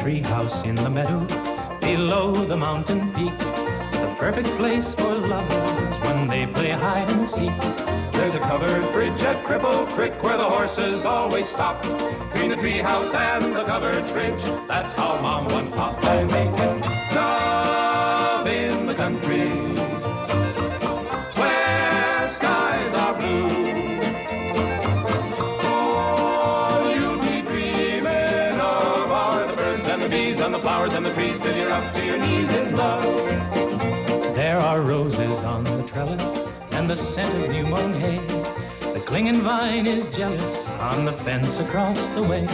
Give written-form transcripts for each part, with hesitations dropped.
treehouse in the meadow, below the mountain peak. The perfect place for lovers when they play hide and seek. There's a covered bridge at Cripple Creek where the horses always stop. Between the treehouse and the covered bridge, that's how Mom and Papa make it. Love in the country, where skies are blue. All you'll be dreaming of are the birds and the bees and the flowers and the trees till you're up to your knees in love. There are roses on the trellis and the scent of new mown hay. The clinging vine is jealous on the fence across the way.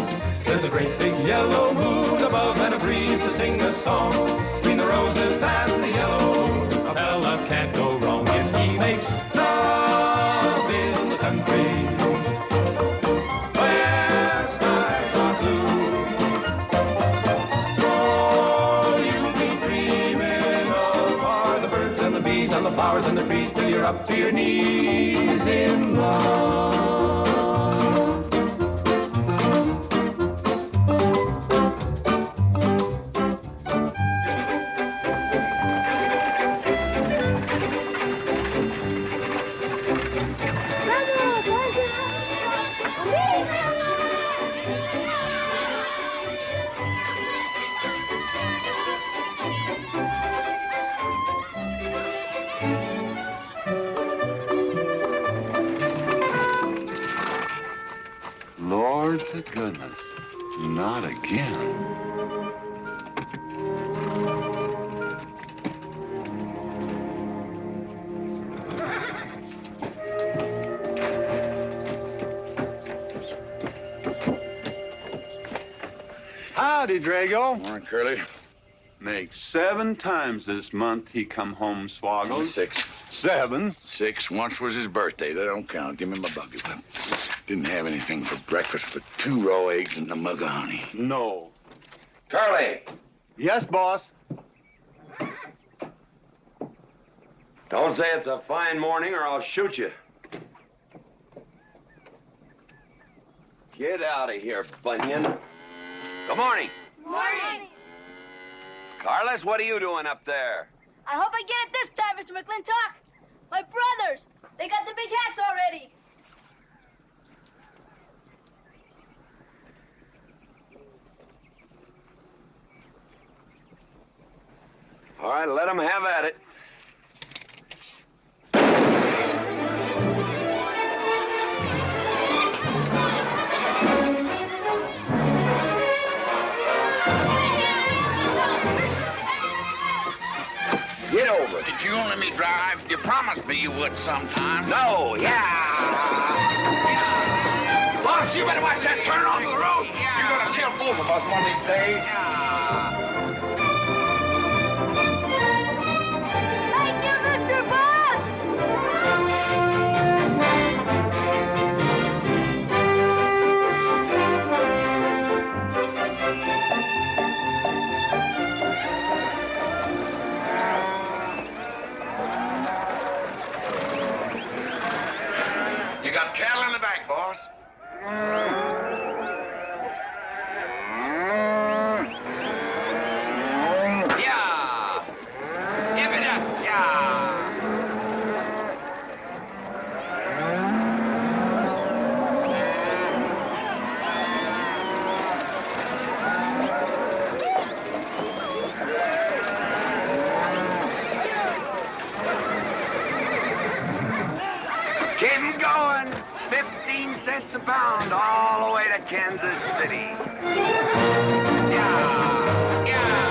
There's a great big yellow moon above and a breeze to sing a song. Between the roses and the yellow, a fella can't go wrong if he makes love in the country, where skies are blue. All you'll be dreaming of are the birds and the bees and the flowers and the trees till you're up to your knees in love. Lord to goodness, not again. Howdy, Drago. Morning, Curly. Makes 7 times this month he come home swoggles. Only 6. 7? 6. Once was his birthday. That don't count. Give me my buggy whip. Didn't have anything for breakfast but 2 raw eggs and a mug of honey. No. Curly, Yes, boss. don't say it's a fine morning or I'll shoot you. Get out of here, Bunyan. Good morning. Morning. Carlos, what are you doing up there? I hope I get it this time, Mr. McLintock. My brothers, they got the big hats already. All right, let them have at it. Get over it. Did you let me drive? You promised me you would sometime. No, yeah. Boss, you better watch that turn onto the road. You're gonna kill both of us one of these days. Thank you, Mr. Boss. You got cattle in the back, boss. Yeah. Give it up, yeah. Keep 'em going. 15 cents a pound all the way to Kansas City. Yeah, yeah.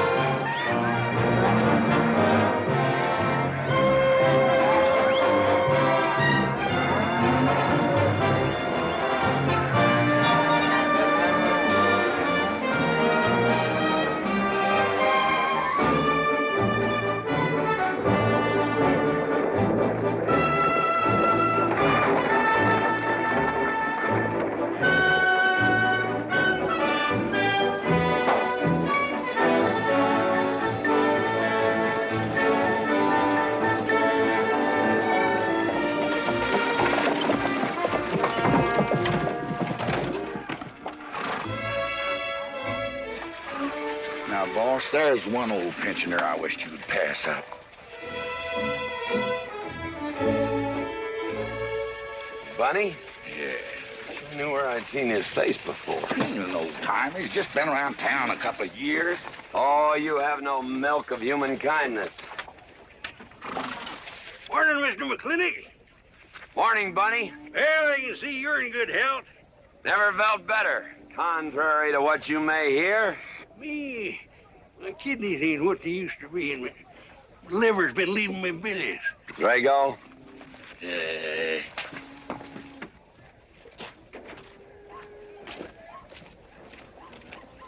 There's one old pensioner I wished you'd pass up. Bunny? Yeah. I knew where I'd seen his face before. He's an old timer. He's just been around town a couple of years. Oh, you have no milk of human kindness. Morning, Mr. McLintock. Morning, Bunny. Well, I can see you're in good health. Never felt better. Contrary to what you may hear. Me, my kidneys ain't what they used to be, and my liver's been leaving me bilious. Drago?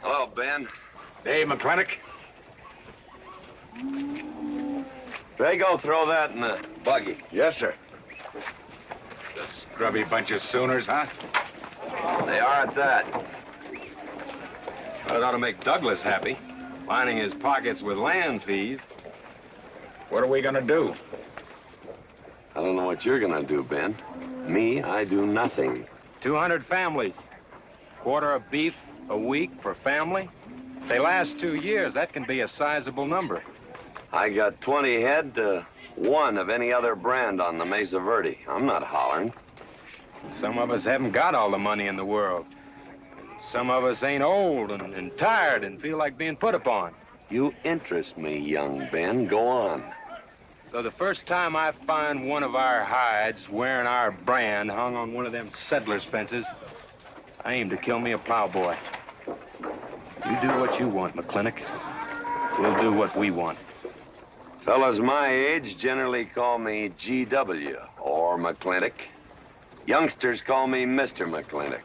Hello, Ben. Hey, McLintock. Drago, throw that in the buggy. Yes, sir. The scrubby bunch of Sooners, huh? They are at that. Well, it ought to make Douglas happy, lining his pockets with land fees. What are we gonna do? I don't know what you're gonna do, Ben. Me, I do nothing. 200 families. Quarter of beef a week for family. If they last 2 years, that can be a sizable number. I got 20 head to 1 of any other brand on the Mesa Verde. I'm not hollering. Some of us haven't got all the money in the world. Some of us ain't old and tired and feel like being put upon. You interest me, young Ben. Go on. So the first time I find one of our hides wearing our brand hung on one of them settlers' fences, I aim to kill me a plowboy. You do what you want, McLintock. We'll do what we want. Fellas my age generally call me GW or McLintock. Youngsters call me Mr. McLintock.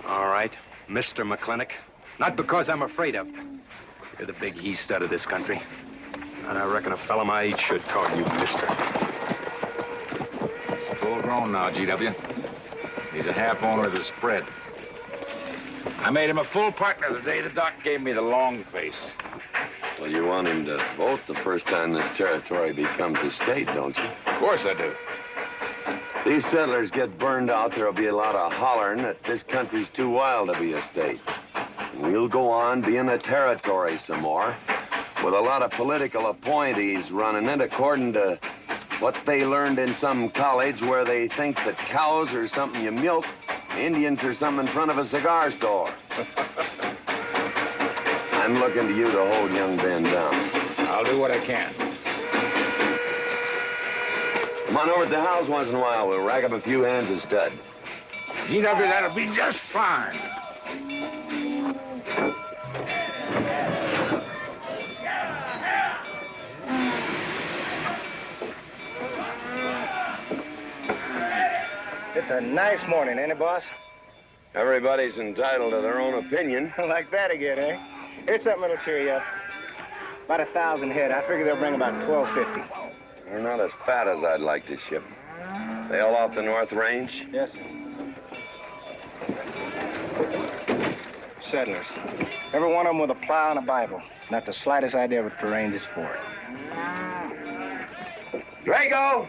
All right, Mr. McLintock. Not because I'm afraid of. You're the big he-stud of this country. And I reckon a fella my age should call you Mister. He's full grown now, GW. He's a half owner of the spread. I made him a full partner the day the doc gave me the long face. Well, you want him to vote the first time this territory becomes a state, don't you? Of course I do. These settlers get burned out, there'll be a lot of hollering that this country's too wild to be a state. We'll go on being a territory some more, with a lot of political appointees running it according to what they learned in some college where they think that cows are something you milk, Indians are something in front of a cigar store. I'm looking to you to hold young Ben down. I'll do what I can. Come on over to the house once in a while. We'll rack up a few hands of stud. GW, that'll be just fine. It's a nice morning, ain't it, boss? Everybody's entitled to their own opinion. Like that again, eh? Here's something that'll cheer you up. About 1,000 head. I figure they'll bring about 1,250. They're not as fat as I'd like to ship. They all off the North Range? Yes, sir. Settlers. Every one of them with a plow and a Bible. Not the slightest idea what the range is for. Drago!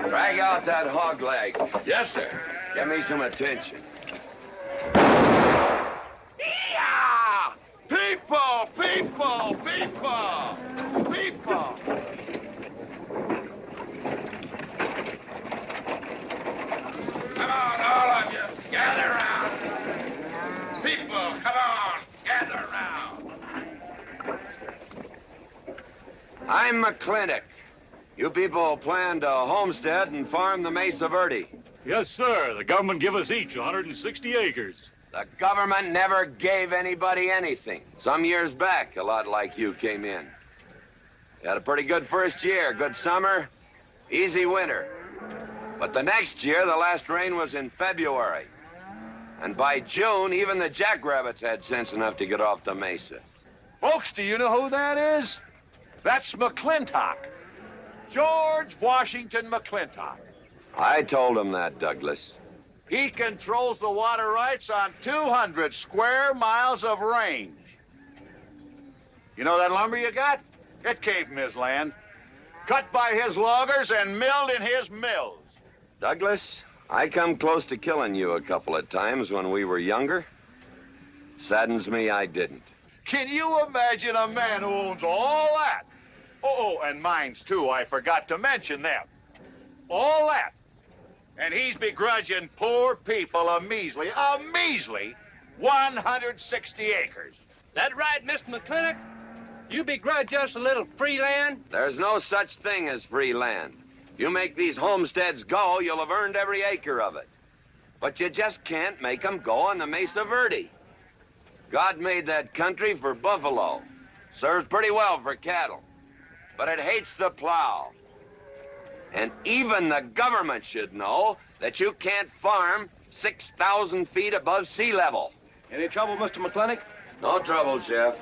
Drag out that hog leg. Yes, sir. Give me some attention. Yeah! People, people, people, people. Come on, all of you, gather around. People, come on, gather around. I'm McLintock. You people plan to homestead and farm the Mesa Verde. Yes, sir. The government give us each 160 acres. The government never gave anybody anything. Some years back, a lot like you came in. You had a pretty good first year, good summer, easy winter. But the next year, the last rain was in February. And by June, even the jackrabbits had sense enough to get off the mesa. Folks, do you know who that is? That's McLintock. George Washington McLintock. I told him that, Douglas. He controls the water rights on 200 square miles of range. You know that lumber you got? It came from his land. Cut by his loggers and milled in his mills. Douglas, I come close to killing you a couple of times when we were younger. Saddens me I didn't. Can you imagine a man who owns all that? Oh, and mines, too. I forgot to mention them. All that. And he's begrudging poor people a measly 160 acres. That right, Mr. McLintock? You begrudge us a little free land? There's no such thing as free land. If you make these homesteads go, you'll have earned every acre of it. But you just can't make them go on the Mesa Verde. God made that country for buffalo. Serves pretty well for cattle. But it hates the plow. And even the government should know that you can't farm 6,000 feet above sea level. Any trouble, Mr. McLintock? No trouble, Jeff.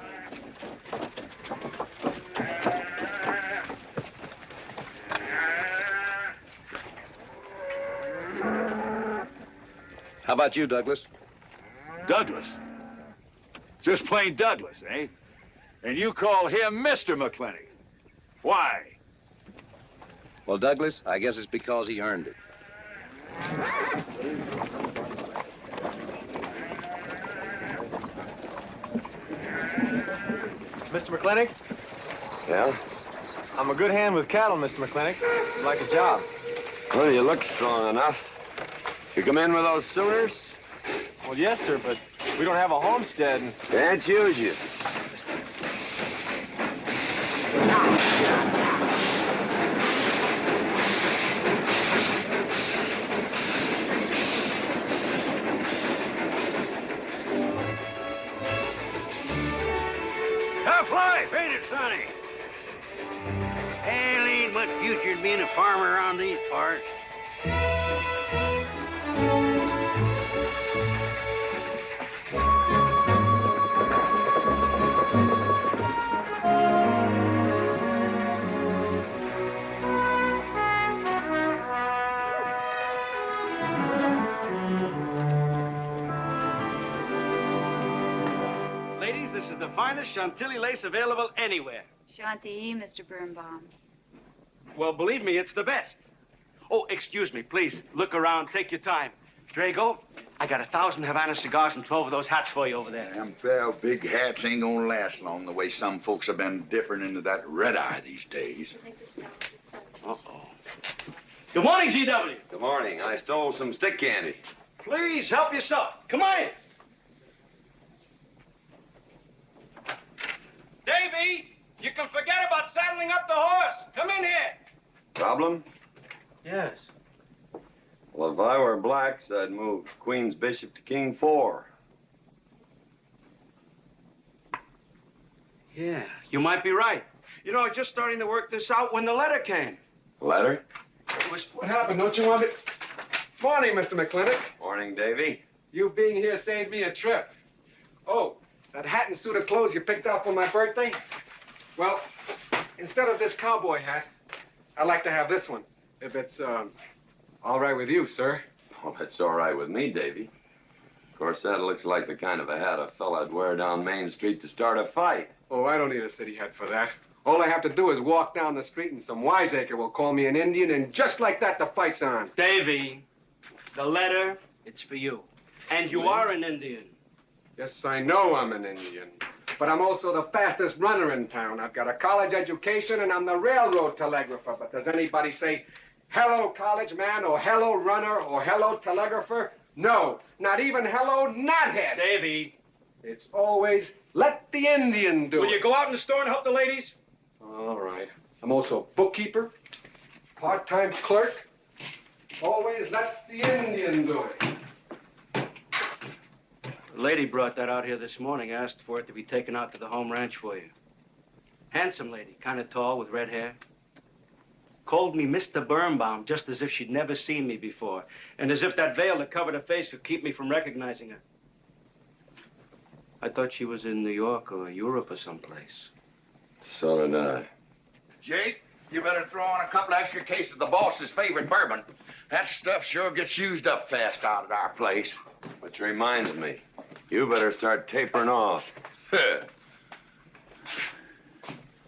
How about you, Douglas? Douglas? Just plain Douglas, eh? And you call him Mr. McLintock. Why? Well, Douglas, I guess it's because he earned it. Mr. McLintock? Yeah? I'm a good hand with cattle, Mr. McLintock. I'd like a job. Well, you look strong enough. You come in with those Sooners? Well, yes, sir, but we don't have a homestead and... Can't use you. Tough life, ain't it, Sonny? Hell, ain't much future in being a farmer around these parts. Ladies, this is the finest Chantilly lace available anywhere. Shanti, Mr. Birnbaum. Well, believe me, it's the best. Oh, excuse me, please. Look around. Take your time. Drago, I got 1,000 Havana cigars and 12 of those hats for you over there. Them fell big hats ain't gonna last long the way some folks have been dipping into that red eye these days. Uh-oh. Good morning, GW. Good morning. I stole some stick candy. Please, help yourself. Come on in. Davy, you can forget about saddling up the horse. Come in here. Problem? Yes. Well, if I were blacks, I'd move Queen's Bishop to King 4. Yeah, you might be right. You know, just starting to work this out when the letter came. Letter? It was... What happened? Don't you want me... Morning, Mr. McLintock. Morning, Davy. You being here saved me a trip. Oh, that hat and suit of clothes you picked out for my birthday? Well, instead of this cowboy hat, I'd like to have this one. If it's, all right with you, sir. Well, it's all right with me, Davy. Of course, that looks like the kind of a hat a fella'd wear down Main Street to start a fight. Oh, I don't need a city hat for that. All I have to do is walk down the street and some wiseacre will call me an Indian, and just like that, the fight's on. Davy, the letter, it's for you. And you are an Indian. Yes, I know I'm an Indian. But I'm also the fastest runner in town. I've got a college education, and I'm the railroad telegrapher. But does anybody say, hello, college man, or hello, runner, or hello, telegrapher? No, not even hello, knothead. Davy. It's always, let the Indian do it. Will you go out in the store and help the ladies? All right. I'm also bookkeeper, part-time clerk. Always let the Indian do it. The lady brought that out here this morning, asked for it to be taken out to the home ranch for you. Handsome lady, kind of tall with red hair. Called me Mr. Birnbaum, just as if she'd never seen me before, and as if that veil that covered her face would keep me from recognizing her. I thought she was in New York or Europe or someplace. So did I. Jake, you better throw on a couple extra cases of the boss's favorite bourbon. That stuff sure gets used up fast out at our place. Which reminds me, you better start tapering off.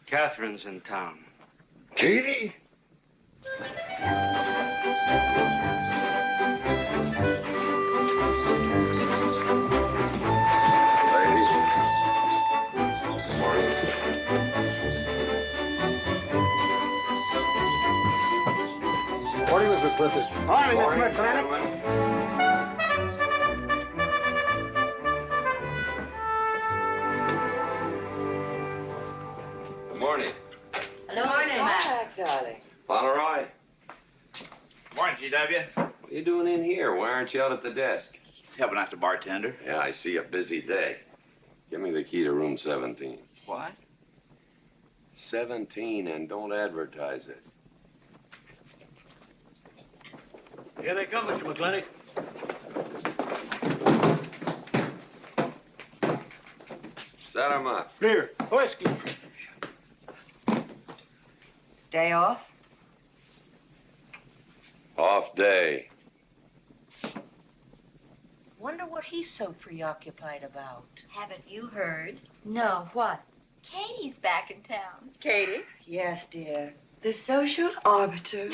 Catherine's in town. Katie? Morning, Miss McLintock. Morning, Mr. McLintock. Good morning. Hello, morning, Mac. Darling. Fauntleroy, Morning, GW. what are you doing in here? Why aren't you out at the desk? Helping out the bartender. Yeah, I see a busy day. Give me the key to room 17. What? 17, and don't advertise it. Here they come, Mr. McLintock. Set 'em up. Here, whiskey. Day off? Off day. Wonder what he's so preoccupied about. Haven't you heard? No, what? Katie's back in town. Katie? Yes, dear. The social arbiter.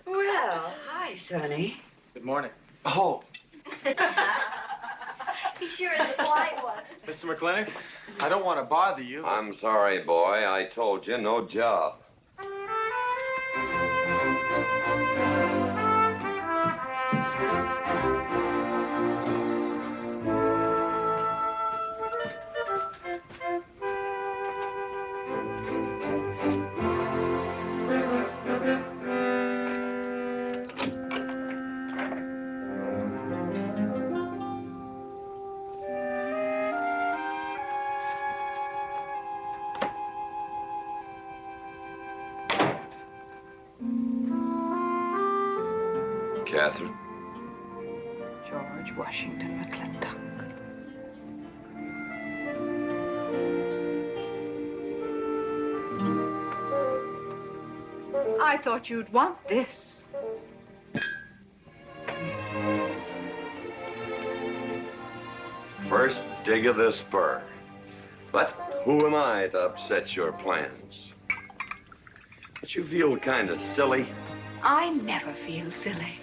Well, hi, Sonny. Good morning. Oh, He sure is a polite one. Mr. McLintock, I don't want to bother you. I'm sorry, boy. I told you, no job. Katherine? George Washington McLintock. I thought you'd want this. First dig of the spur. But who am I to upset your plans? But you feel kind of silly. I never feel silly.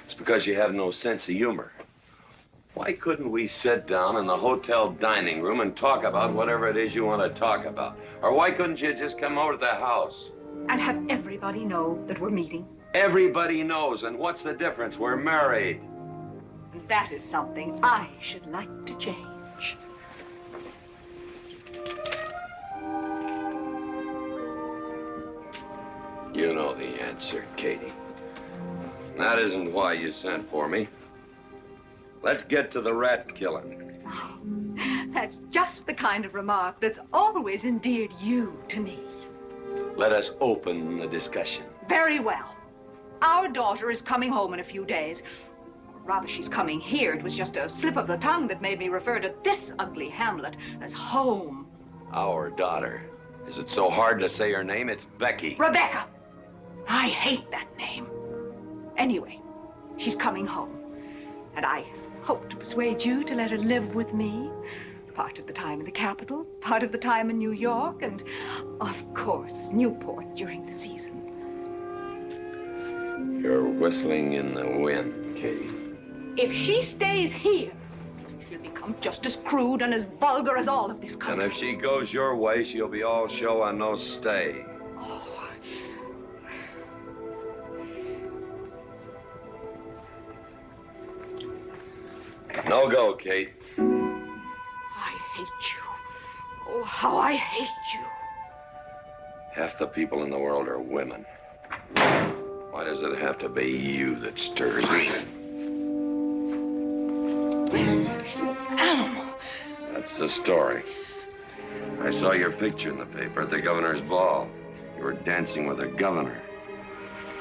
It's because you have no sense of humor. Why couldn't we sit down in the hotel dining room and talk about whatever it is you want to talk about? Or why couldn't you just come over to the house? And have everybody know that we're meeting. Everybody knows, and what's the difference? We're married. That is something I should like to change. You know the answer, Katie. That isn't why you sent for me. Let's get to the rat killing. Oh, that's just the kind of remark that's always endeared you to me. Let us open the discussion. Very well. Our daughter is coming home in a few days. Or rather, she's coming here. It was just a slip of the tongue that made me refer to this ugly hamlet as home. Our daughter. Is it so hard to say her name? It's Becky. Rebecca! I hate that name. Anyway, she's coming home. And I hope to persuade you to let her live with me. Part of the time in the capital, part of the time in New York, and, of course, Newport during the season. You're whistling in the wind, Katie. If she stays here, she'll become just as crude and as vulgar as all of this country. And if she goes your way, she'll be all show and no stay. Oh. No go, Kate. I hate you. Oh, how I hate you. Half the people in the world are women. Why does it have to be you that stirs me? Animal. That's the story. I saw your picture in the paper at the governor's ball. You were dancing with the governor.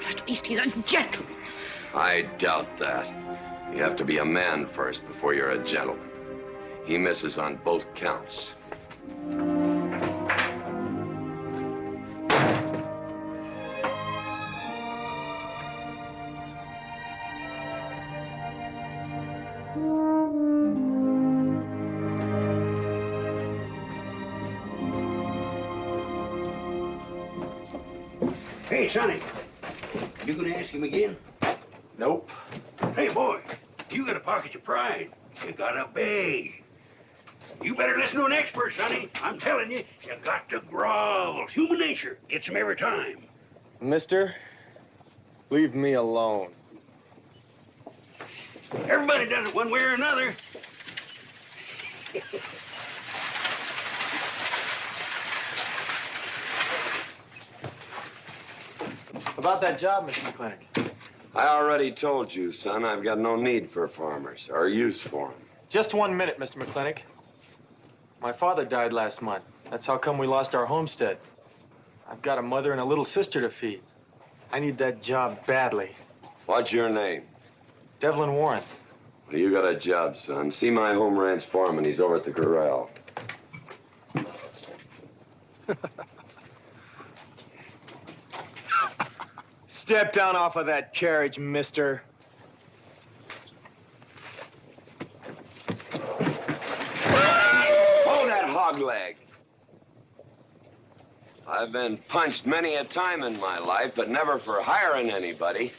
At least he's a gentleman. I doubt that. You have to be a man first before you're a gentleman. He misses on both counts. Hey, Sonny, you gonna ask him again? Nope. Hey, boy, you gotta pocket your pride. You gotta beg. You better listen to an expert, Sonny. I'm telling you, you got to grovel. Human nature gets him every time. Mister, leave me alone. Everybody does it one way or another. About that job, Mr. McLintock. I already told you, son, I've got no need for farmers or use for them. Just 1 minute, Mr. McLintock. My father died last month. That's how come we lost our homestead. I've got a mother and a little sister to feed. I need that job badly. What's your name? Devlin Warren. Well, you got a job, son. See my home ranch foreman. He's over at the corral. Step down off of that carriage, mister. Hold that hog leg. I've been punched many a time in my life, but never for hiring anybody.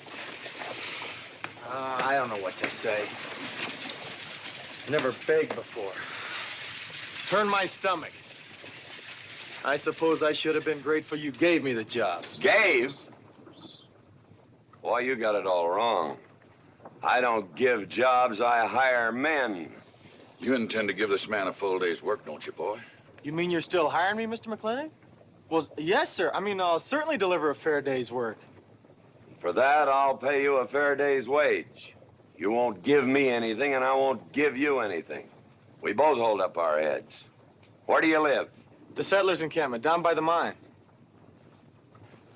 I don't know what to say. Never begged before. Turn my stomach. I suppose I should have been grateful you gave me the job. Gave? Boy, you got it all wrong. I don't give jobs, I hire men. You intend to give this man a full day's work, don't you, boy? You mean you're still hiring me, Mr. McLintock? Well, yes, sir. I mean, I'll certainly deliver a fair day's work. For that, I'll pay you a fair day's wage. You won't give me anything, and I won't give you anything. We both hold up our heads. Where do you live? The settlers' encampment, down by the mine.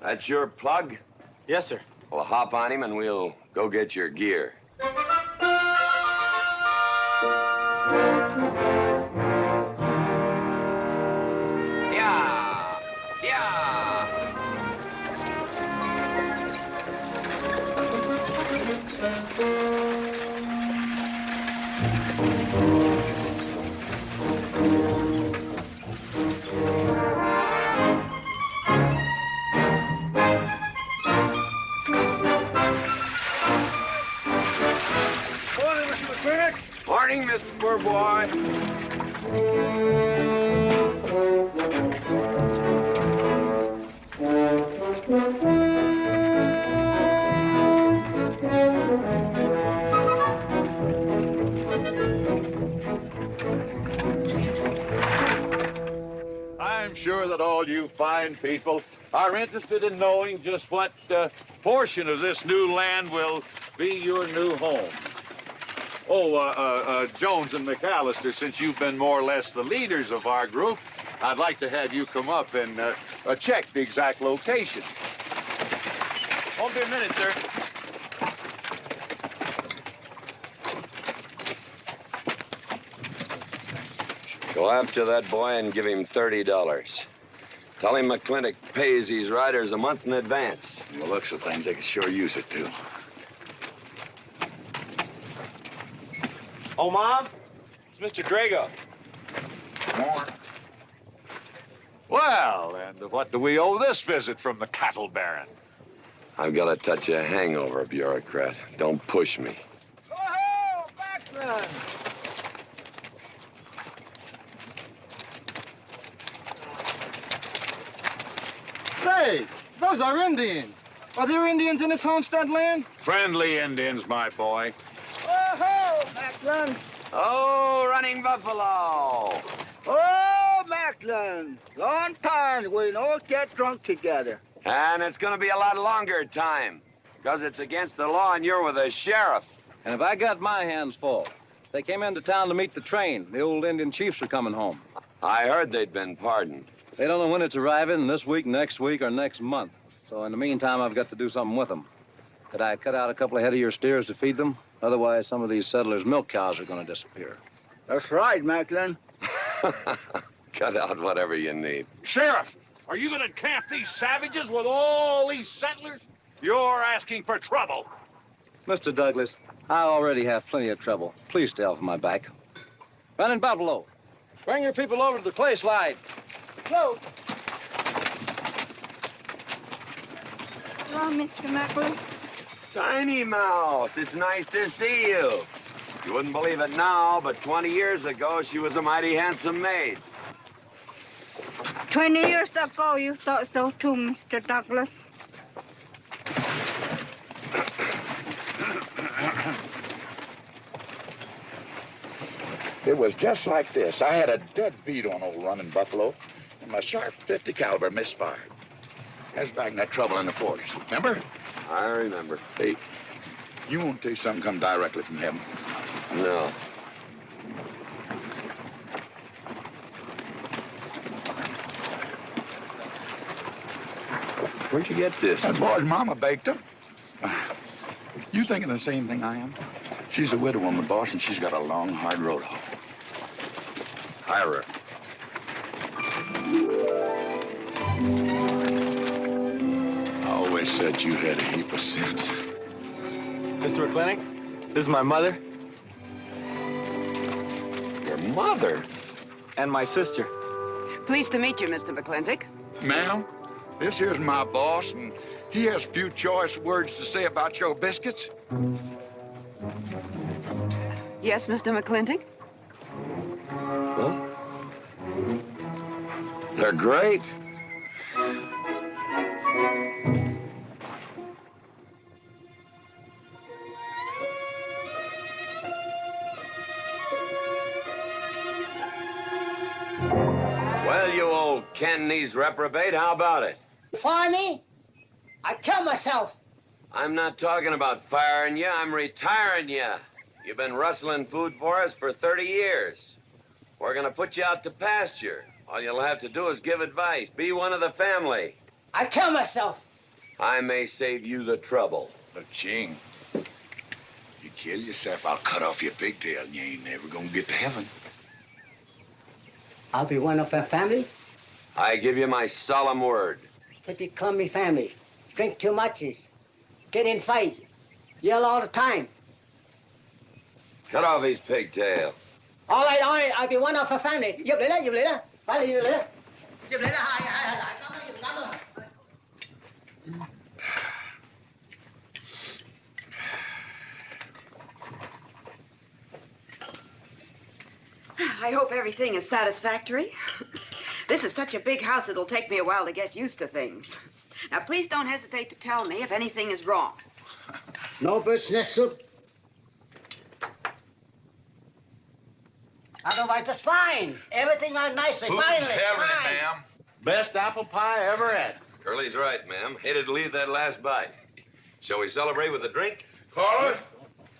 That's your plug? Yes, sir. Well, hop on him, and we'll go get your gear. Yeah! Yeah! Morning, Mr. Poor Boy. I'm sure that all you fine people are interested in knowing just what portion of this new land will be your new home. Oh, Jones and McAllister, since you've been more or less the leaders of our group, I'd like to have you come up and check the exact location. Won't be a minute, sir. Go after that boy and give him $30. Tell him McLintock pays these riders a month in advance. From the looks of things, they could sure use it, too. Oh, Mom? It's Mr. Drago. Well, and what do we owe this visit from the cattle baron? I've got a touch of hangover, bureaucrat. Don't push me. Oh, McLaglen! Say, those are Indians. Are there Indians in this homestead land? Friendly Indians, my boy. Oh, McLaglen! Oh, running buffalo! Oh, McLaglen! Long time we don't get drunk together. And it's gonna be a lot longer time, because it's against the law and you're with the sheriff. And if I got my hands full, they came into town to meet the train. The old Indian chiefs are coming home. I heard they'd been pardoned. They don't know when it's arriving, this week, next week, or next month. So in the meantime, I've got to do something with them. Could I cut out a couple of head of your steers to feed them? Otherwise, some of these settlers' milk cows are going to disappear. That's right, McLaglen. Cut out whatever you need. Sheriff, are you going to camp these savages with all these settlers? You're asking for trouble. Mr. Douglas, I already have plenty of trouble. Please stay off my back. Running Buffalo, bring your people over to the clay slide. Go. Hello, Mr. McLaglen. Tiny Mouse, it's nice to see you. You wouldn't believe it now, but 20 years ago, she was a mighty handsome maid. 20 years ago, you thought so too, Mr. Douglas. It was just like this. I had a dead beat on old running buffalo, and my sharp 50 caliber misfired. That was back in that trouble in the 40s. Remember? I remember. Hey, you want to tell you something come directly from heaven? No. Where'd you get this? That boy's mama baked them. You thinking the same thing I am? She's a widow woman, boss, and she's got a long, hard road home. Hire her. I always said you had a heap of sense. Mr. McLintock, this is my mother. Your mother? And my sister. Pleased to meet you, Mr. McLintock. Ma'am, this here's my boss, and he has few choice words to say about your biscuits. Yes, Mr. McLintock? Well, they're great. Well, you old Cantonese reprobate, how about it? Fire me? I'd kill myself. I'm not talking about firing you, I'm retiring you. You've been rustling food for us for 30 years. We're gonna put you out to pasture. All you'll have to do is give advice. Be one of the family. I'd kill myself. I may save you the trouble. But, Ching, you kill yourself, I'll cut off your pigtail, and you ain't never gonna get to heaven. I'll be one of our family. I give you my solemn word. But you call me family. Drink too much, get in fights, yell all the time. Cut off his pigtail. All right, I'll be one of our family. Giúp lấy đó. Phải là giúp lấy đó. Giúp lấy đó, hai. Cảm ơn. I hope everything is satisfactory. This is such a big house, it'll take me a while to get used to things. Now, please don't hesitate to tell me if anything is wrong. No bird's nest soup. Otherwise, just fine. Everything went nicely. Who's Finally, having it, fine. ma'am? Best apple pie I ever had. Curly's right, ma'am. Hated to leave that last bite. Shall we celebrate with a drink? Carlos,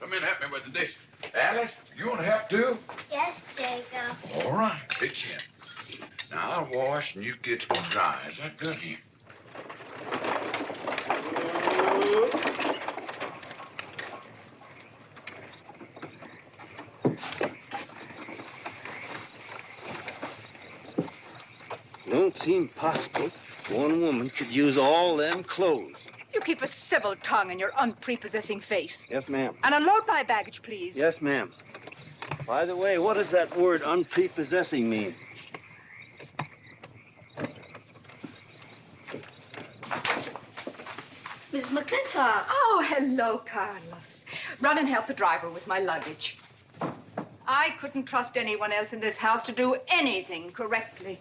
come in and help me with the dish. Alice, you want to help too? Yes, Jacob. All right, pitch in. Now, I'll wash and you kids can dry. Is that good here? Don't seem possible one woman could use all them clothes. You keep a civil tongue in your unprepossessing face. Yes, ma'am. And unload my baggage, please. Yes, ma'am. By the way, what does that word unprepossessing mean? Miss McLintock. Oh, hello, Carlos. Run and help the driver with my luggage. I couldn't trust anyone else in this house to do anything correctly.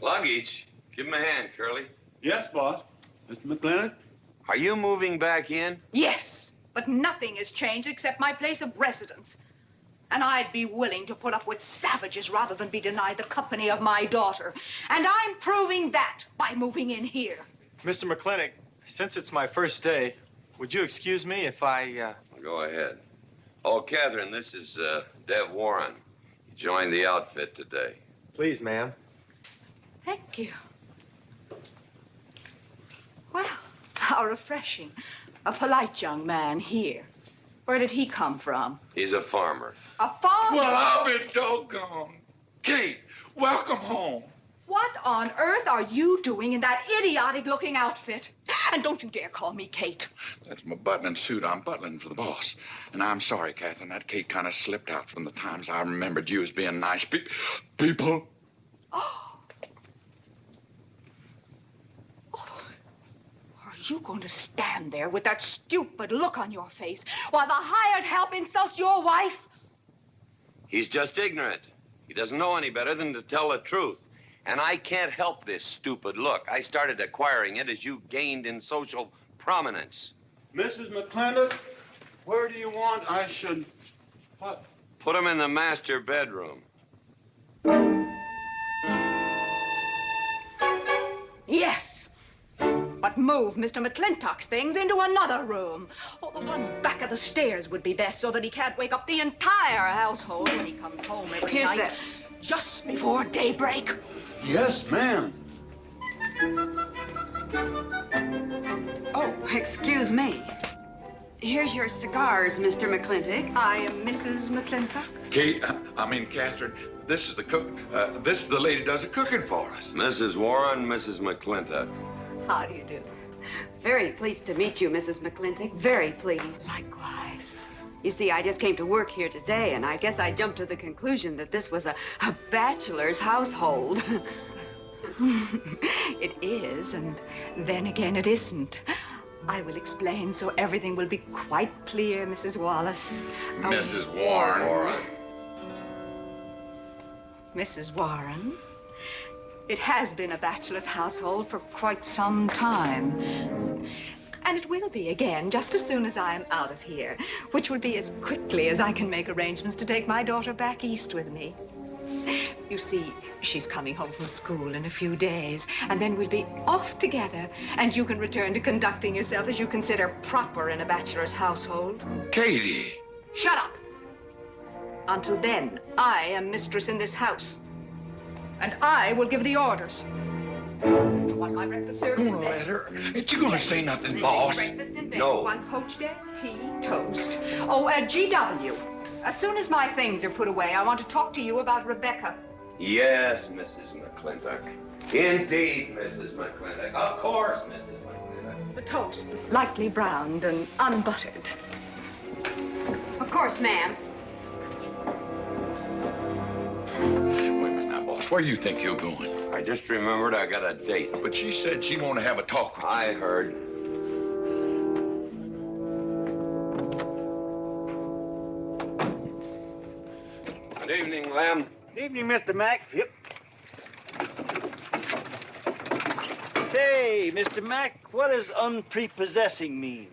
Luggage? Give him a hand, Curly. Yes, boss. Mr. McLintock? Are you moving back in? Yes, but nothing has changed except my place of residence. And I'd be willing to put up with savages rather than be denied the company of my daughter. And I'm proving that by moving in here. Mr. McLintock, since it's my first day, would you excuse me if I, Go ahead. Oh, Catherine, this is Dev Warren. He joined the outfit today. Please, ma'am. Thank you. Well, how refreshing. A polite young man here. Where did he come from? He's a farmer. A farmer? Well, I'll be doggone. Kate, welcome home. What on earth are you doing in that idiotic-looking outfit? And don't you dare call me Kate. That's my butling suit. I'm butling for the boss. And I'm sorry, Catherine. That Kate kind of slipped out from the times I remembered you as being nice people. Oh. Are you going to stand there with that stupid look on your face while the hired help insults your wife? He's just ignorant. He doesn't know any better than to tell the truth. And I can't help this stupid look. I started acquiring it as you gained in social prominence. Mrs. McLintock, where do you want I should... What? Put him in the master bedroom. Yes. But move Mr. McLintock's things into another room. Oh, the one back of the stairs would be best so that he can't wake up the entire household when he comes home every night. Just before daybreak. Yes, ma'am. Oh, excuse me. Here's your cigars, Mr. McLintock. I am Mrs. McLintock. Catherine, this is the cook. This is the lady does the cooking for us. Mrs. Warren, Mrs. McLintock. How do you do? Very pleased to meet you, Mrs. McLintock. Very pleased. Likewise. You see, I just came to work here today, and I guess I jumped to the conclusion that this was a bachelor's household. It is, and then again it isn't. I will explain so everything will be quite clear, Mrs. Wallace. Mrs. Warren. Mrs. Warren, it has been a bachelor's household for quite some time. And it will be again just as soon as I am out of here, which will be as quickly as I can make arrangements to take my daughter back east with me. You see, she's coming home from school in a few days, and then we'll be off together, and you can return to conducting yourself as you consider proper in a bachelor's household. Katie! Shut up! Until then, I am mistress in this house, and I will give the orders. You want my breakfast served in bed? Let her. Ain't you gonna say nothing, boss? Breakfast in bed. No. One poached egg, tea, toast. Oh, GW. As soon as my things are put away, I want to talk to you about Rebecca. Yes, Mrs. McLintock. Indeed, Mrs. McLintock. Of course, Mrs. McLintock. The toast, lightly browned and unbuttered. Of course, ma'am. Wait a minute now, boss. Where do you think you're going? I just remembered I got a date. But she said she wanted to have a talk with you. I heard. Good evening, Lem. Good evening, Mr. Mack. Yep. Say, Mr. Mack, what does unprepossessing mean?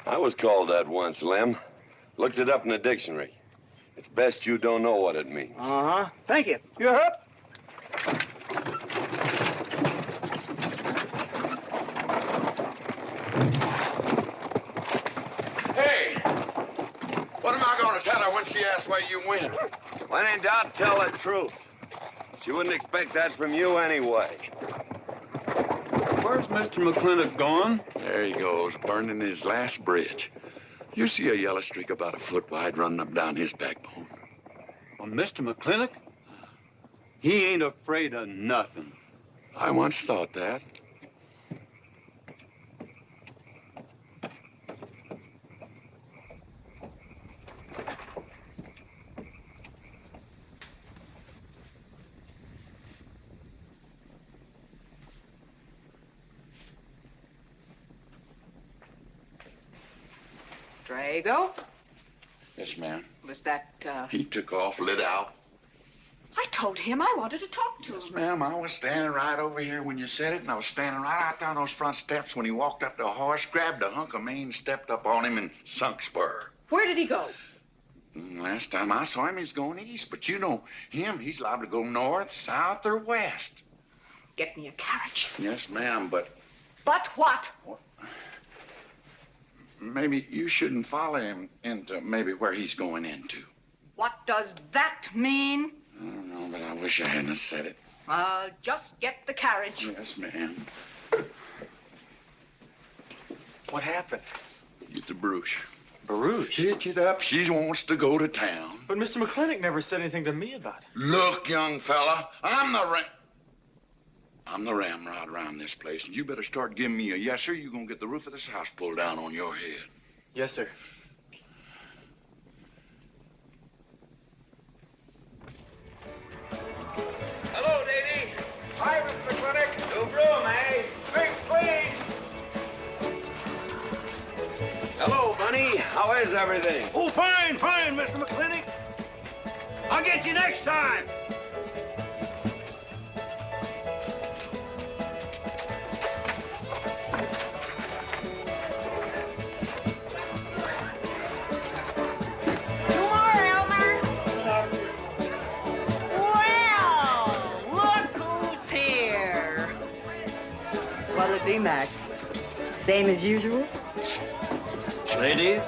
I was called that once, Lem. Looked it up in the dictionary. It's best you don't know what it means. Uh-huh. Thank you. You're up. Hey! What am I gonna tell her when she asks where you went? When in doubt, tell the truth. She wouldn't expect that from you anyway. Where's Mr. McLintock gone? There he goes, burning his last bridge. You see a yellow streak about a foot wide running up down his backbone. Well, Mr. McLintock? He ain't afraid of nothing. I once thought that. Drago? Yes, ma'am. Was that, He took off, lit out. I told him I wanted to talk to him. Ma'am, I was standing right over here when you said it, and I was standing right out there on those front steps when he walked up to a horse, grabbed a hunk of mane, stepped up on him, and sunk spur. Where did he go? Last time I saw him, he's going east. But you know him, he's liable to go north, south, or west. Get me a carriage. Yes, ma'am, but But what? maybe you shouldn't follow him into maybe where he's going into. What does that mean? I don't know, but I wish I hadn't said it. I'll just get the carriage. Yes, ma'am. What happened? Get the Bruce. Baruch? Hitch it up. She wants to go to town. But Mr. McLintock never said anything to me about it. Look, young fella, I'm the ramrod around this place, and you better start giving me a yes, sir. You're gonna get the roof of this house pulled down on your head. Yes, sir. Hello, Davy. Hi, Mr. McLintock. New room, eh? Big, please. Hello, Bunny. How is everything? Oh, fine, fine, Mr. McLintock. I'll get you next time. Witty, Mac. Same as usual? Ladies.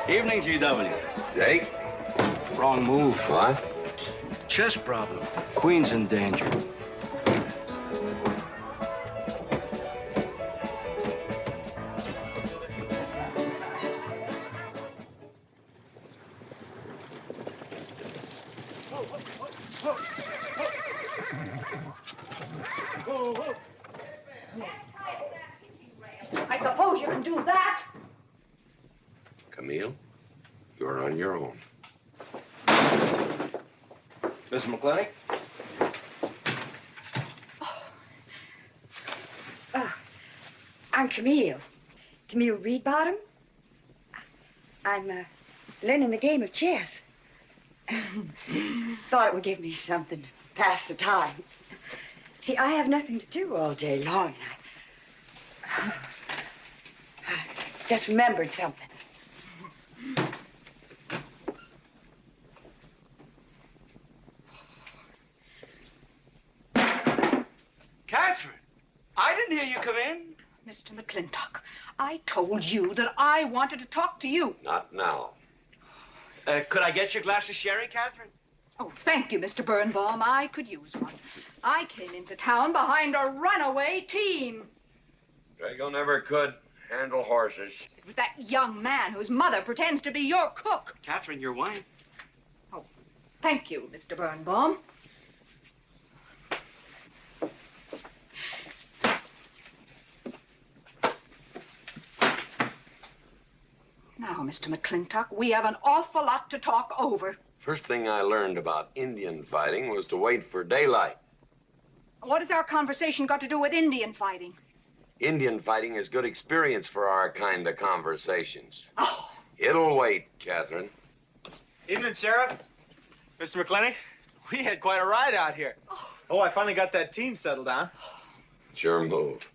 Evening, GW. Jake? Wrong move. What? Chess problem. Queen's in danger. I suppose you can do that. Camille, you're on your own. Mr. McLintock? I'm Camille. Camille Reedbottom. I'm learning the game of chess. Thought it would give me something to pass the time. See, I have nothing to do all day long. I just remembered something. Catherine, I didn't hear you come in. Mr. McLintock, I told you that I wanted to talk to you. Not now. Could I get you a glass of sherry, Catherine? Oh, thank you, Mr. Birnbaum. I could use one. I came into town behind a runaway team. Drago never could handle horses. It was that young man whose mother pretends to be your cook. Catherine, your wine. Oh, thank you, Mr. Birnbaum. Now, Mr. McLintock, we have an awful lot to talk over. First thing I learned about Indian fighting was to wait for daylight. What has our conversation got to do with Indian fighting? Indian fighting is good experience for our kind of conversations. Oh. It'll wait, Catherine. Evening, Sheriff. Mr. McLintock, we had quite a ride out here. Oh, I finally got that team settled down. It's your move.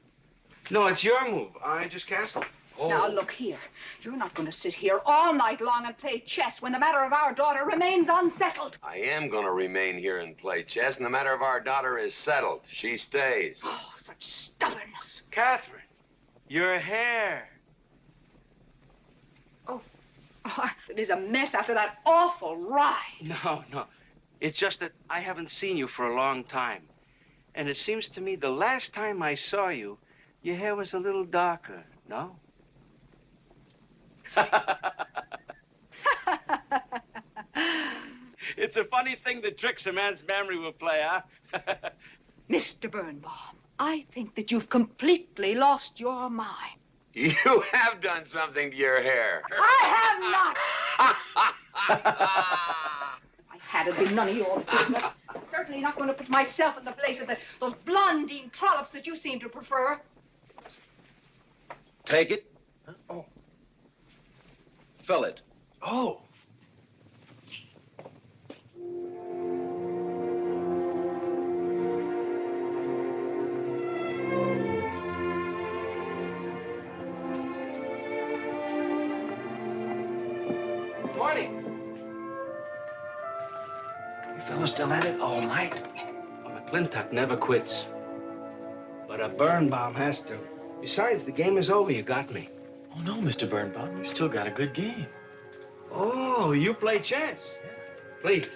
No, it's your move. I just castled. Oh. Now, look here. You're not going to sit here all night long and play chess when the matter of our daughter remains unsettled. I am going to remain here and play chess, and the matter of our daughter is settled. She stays. Oh, such stubbornness. Catherine, your hair. Oh, it is a mess after that awful ride. No. It's just that I haven't seen you for a long time. And it seems to me the last time I saw you, your hair was a little darker, no? It's a funny thing that tricks a man's memory will play, huh? Mr. Birnbaum, I think that you've completely lost your mind. You have done something to your hair. I have not. I had it been none of your business. I'm certainly not going to put myself in the place of those blondine trollops that you seem to prefer. Take it. Huh? Oh. Fill it. Oh. Good morning. You fellas still at it all night? McLintock never quits. But a Birnbaum has to. Besides, the game is over. You got me. Oh, no, Mr. Birnbaum. You've still got a good game. Oh, you play chess? Please,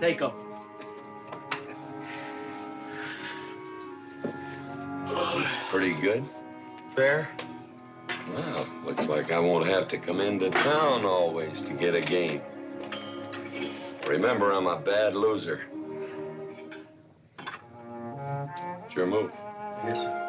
take them. Pretty good. Fair. Well, looks like I won't have to come into town always to get a game. Remember, I'm a bad loser. It's your move. Yes, sir.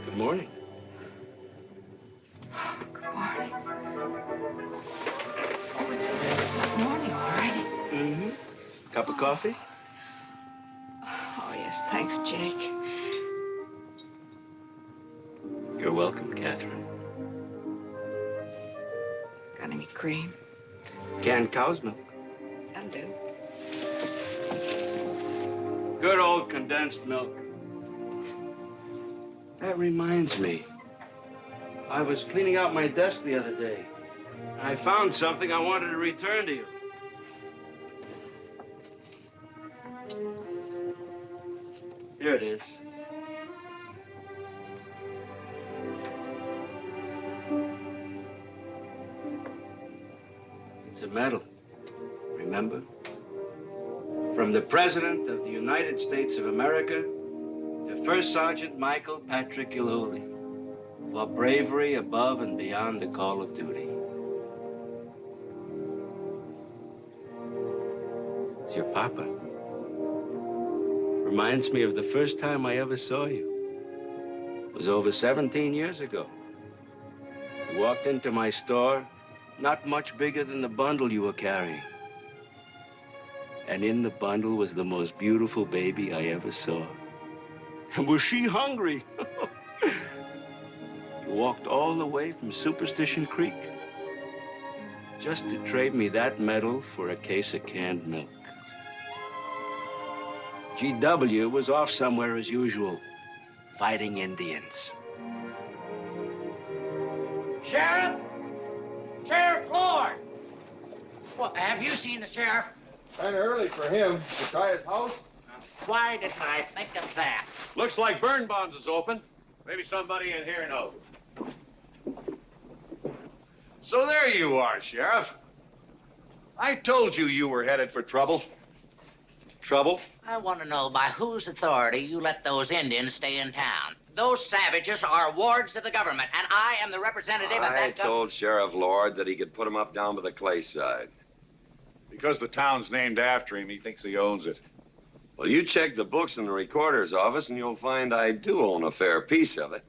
Good morning. Good morning. Oh, it's not morning, all right. Mm-hmm. Cup of coffee? Oh, yes, thanks, Jake. You're welcome, Catherine. Got any cream? Canned cow's milk. That'll do. Good old condensed milk. That reminds me. I was cleaning out my desk the other day. I found something I wanted to return to you. Here it is. It's a medal, remember? From the President of the United States of America to First Sergeant Michael Patrick Gilhooly for bravery above and beyond the call of duty. It's your papa. Reminds me of the first time I ever saw you. It was over 17 years ago. You walked into my store, not much bigger than the bundle you were carrying. And in the bundle was the most beautiful baby I ever saw. And was she hungry? You walked all the way from Superstition Creek just to trade me that medal for a case of canned milk. GW was off somewhere as usual, fighting Indians. Sheriff! Sheriff Lord! Well, have you seen the sheriff? Kind of early for him. To try his house? Why didn't I think of that? Looks like Birnbaum's is open. Maybe somebody in here knows. So there you are, Sheriff. I told you you were headed for trouble. Trouble? I want to know by whose authority you let those Indians stay in town. Those savages are wards of the government, and I am the representative of that I government. told Sheriff Lord that he could put him up down by the clay side. Because the town's named after him, he thinks he owns it. Well, you check the books in the recorder's office, and you'll find I do own a fair piece of it.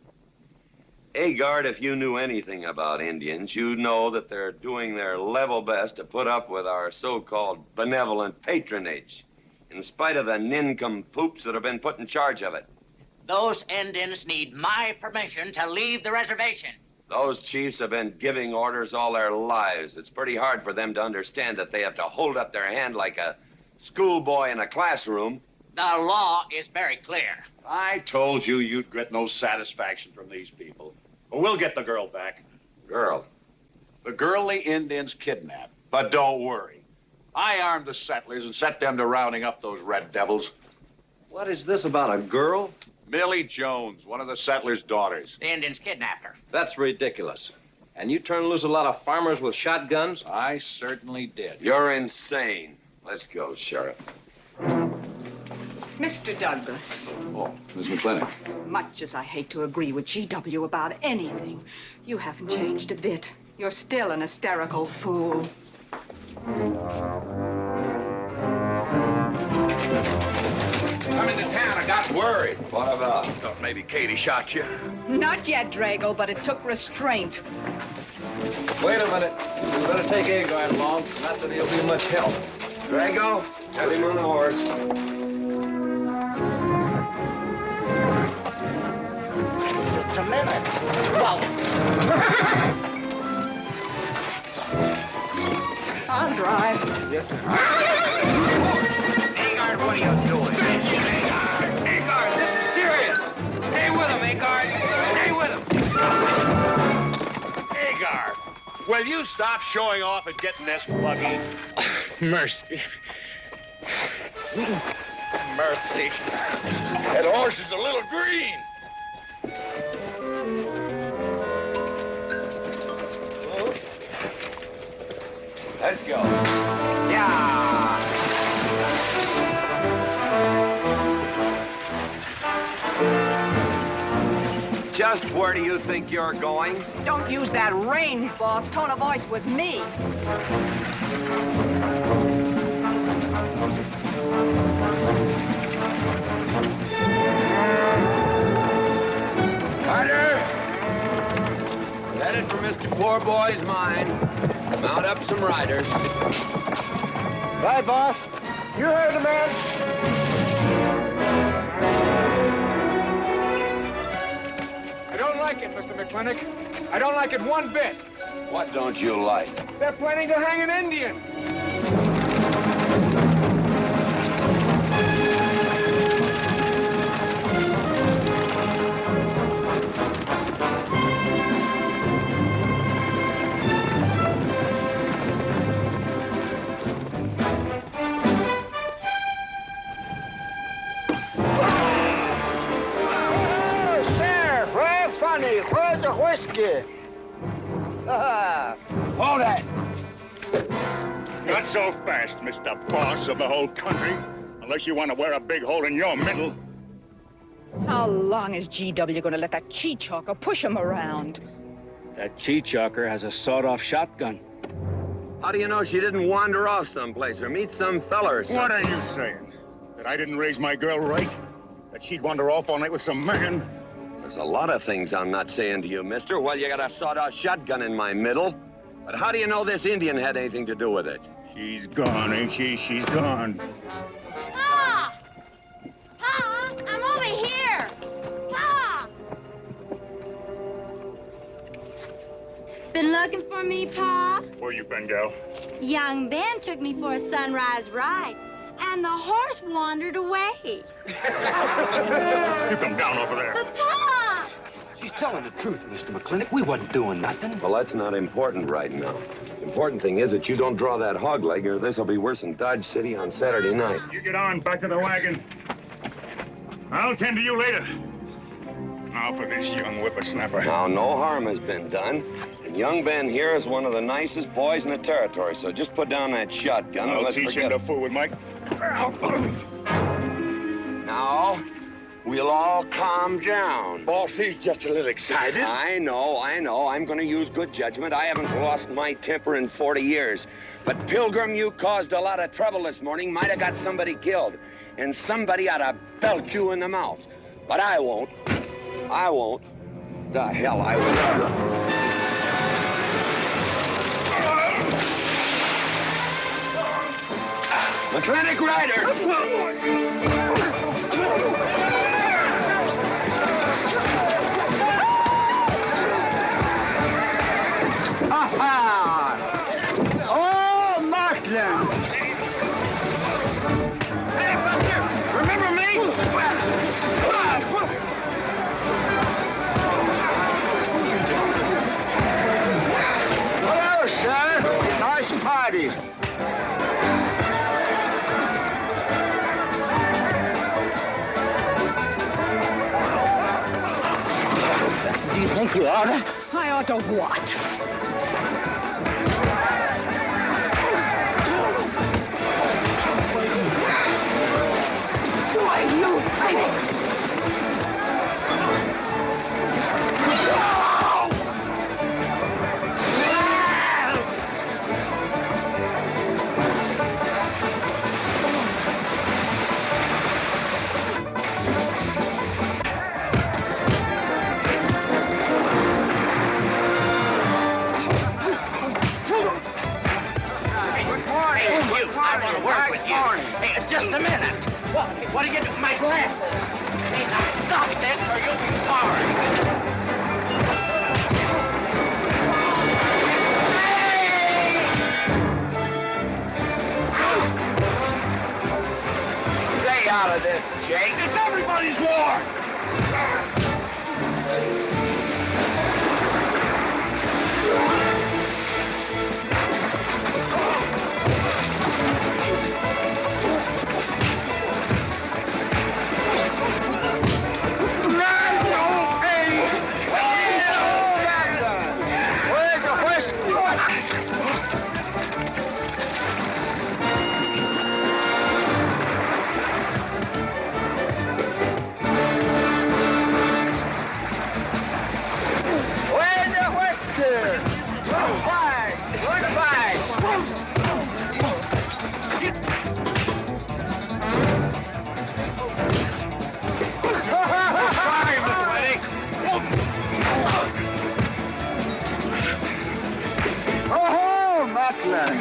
Agard, if you knew anything about Indians, you'd know that they're doing their level best to put up with our so-called benevolent patronage, in spite of the nincompoops that have been put in charge of it. Those Indians need my permission to leave the reservation. Those chiefs have been giving orders all their lives. It's pretty hard for them to understand that they have to hold up their hand like a schoolboy in a classroom. The law is very clear. I told you you'd get no satisfaction from these people. But we'll get the girl back. Girl? The girl the Indians kidnapped. But don't worry. I armed the settlers and set them to rounding up those red devils. What is this about a girl? Millie Jones, one of the settlers' daughters. The Indians kidnapped her. That's ridiculous. And you turn loose a lot of farmers with shotguns? I certainly did. You're insane. Let's go, Sheriff. Mr. Douglas, Oh, Miss McLintock. much as I hate to agree with GW about anything, you haven't changed a bit. You're still an hysterical fool. I'm into town. I got worried. What about? Thought maybe Katie shot you. Not yet, Drago, but it took restraint. Wait a minute. You better take Agard along. Not that he'll be much help. Drago, put him on the horse. Just a minute. Well, I'll drive. Yes, ma'am. Agard, what are you doing? Agard, this is serious. Stay with him, Agard. Stay with him. Agard, will you stop showing off and getting this buggy? Mercy. Mercy. That horse is a little green. Let's go. yeah. Just where do you think you're going? Don't use that range, boss. Tone of voice with me. Carter! Headed for Mr. Poorboy's mine. Mount up some riders. Right, boss. You heard the man. I don't like it, Mr. McLintock. I don't like it one bit. What don't you like? They're planning to hang an Indian. whiskey. Hold that! Not so fast, Mr. Boss of the whole country. Unless you want to wear a big hole in your middle. How long is GW going to let that cheat-chalker push him around? That cheat-chalker has a sawed-off shotgun. How do you know she didn't wander off someplace or meet some fella or something? What are you saying? That I didn't raise my girl right? That she'd wander off all night with some man? There's a lot of things I'm not saying to you, mister. Well, you got a sawed-off shotgun in my middle. But how do you know this Indian had anything to do with it? She's gone, ain't she? She's gone. Pa! Pa! I'm over here! Pa! Been looking for me, Pa? Where you been, gal? Young Ben took me for a sunrise ride, and the horse wandered away. You come down over there. But, Pa! She's telling the truth, Mr. McLintock. We wasn't doing nothing. Well, that's not important right now. The important thing is that you don't draw that hog leg, or this'll be worse than Dodge City on Saturday night. You get on, back to the wagon. I'll tend to you later. Now for this young whippersnapper. Now, no harm has been done. And young Ben here is one of the nicest boys in the territory, so just put down that shotgun and I'll let's teach him forget to fool with Mike. Now, we'll all calm down. Boss, he's just a little excited. I know. I'm going to use good judgment. I haven't lost my temper in 40 years. But, Pilgrim, you caused a lot of trouble this morning. Might have got somebody killed. And somebody ought to belt you in the mouth. But I won't. I won't. The hell I won't. McLintock Rider! Oh, McLaglen! Hey, Buster! Remember me? Hello, sir. Nice party. Do you think you ought to? I ought to what? Why, you fighting? I want to work with you. Hey, just a minute. What are you doing? My glasses. Hey, now stop this or you'll be sorry. Stay out of this, Jake. It's everybody's war.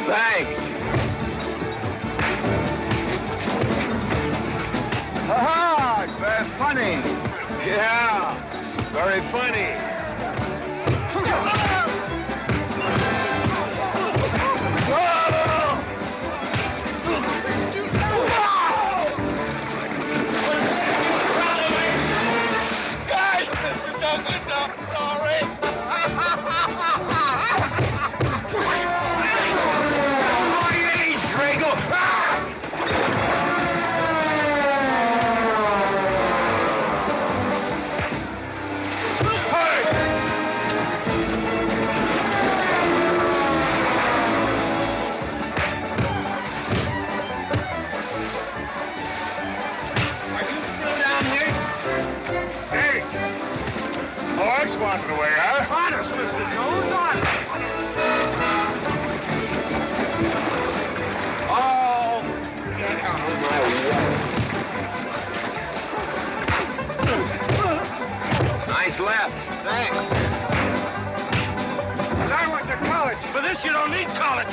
Thanks. Ha-ha! It's very funny. Yeah, very funny. Guys, Mr. Douglas, I'm sorry. Hey! guess you don't need college.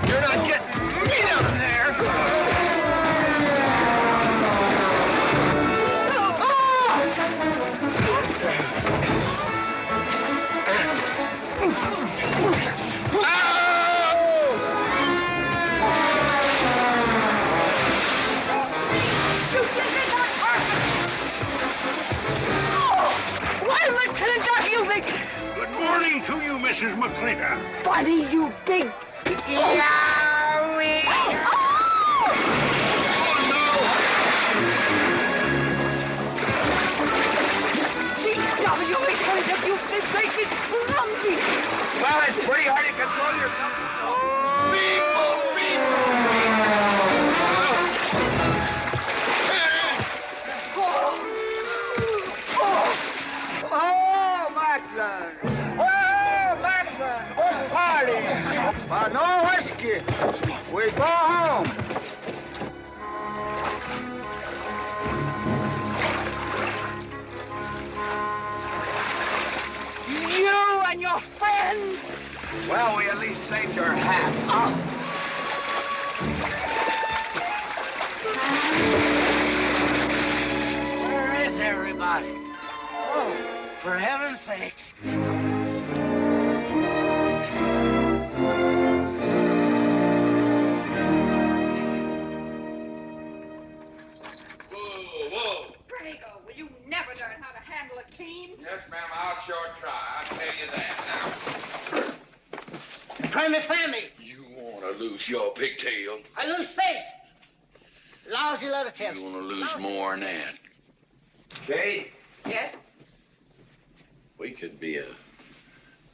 You're not getting me down there. Good morning to you, Mrs. McLintock. Buddy, you big... Yowie! G.W. McLintock, you big bacon clumsy! Well, it's pretty hard to control yourself. Oh, McLaglen! Oh, McLaglen! What's party? No whiskey. We go home. You and your friends! Well, we at least saved your hat. Where is everybody? Oh, for heaven's sakes. Drago, will you never learn how to handle a team? Yes, ma'am, I'll sure try. I'll tell you that now. Try me family. You want to lose your pigtail? I lose face. Lousy lot of tips. You want to lose more than that. Kate, Yes? we could be a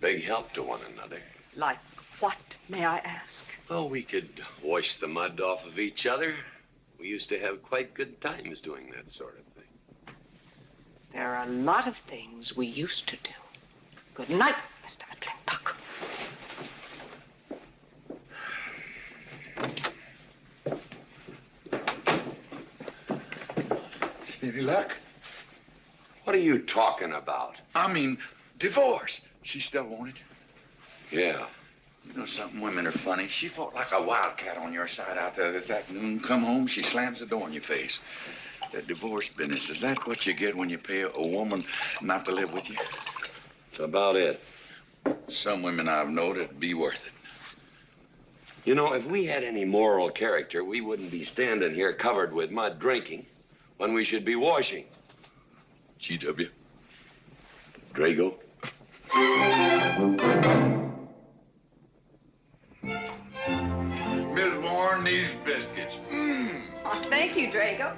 big help to one another. Like what, may I ask? Well, we could wash the mud off of each other. We used to have quite good times doing that sort of thing. There are a lot of things we used to do. Good night, Mr. McLintock. Any luck? What are you talking about? I mean, divorce. She still wanted you? Yeah. You know something? Women are funny. She fought like a wildcat on your side out there this afternoon. Come home, she slams the door in your face. That divorce business, is that what you get when you pay a woman not to live with you? That's about it. Some women I've known it'd be worth it. You know, if we had any moral character, we wouldn't be standing here covered with mud drinking when we should be washing. G.W. Drago. Miss Warren, these biscuits. Mmm. Oh, thank you, Drago.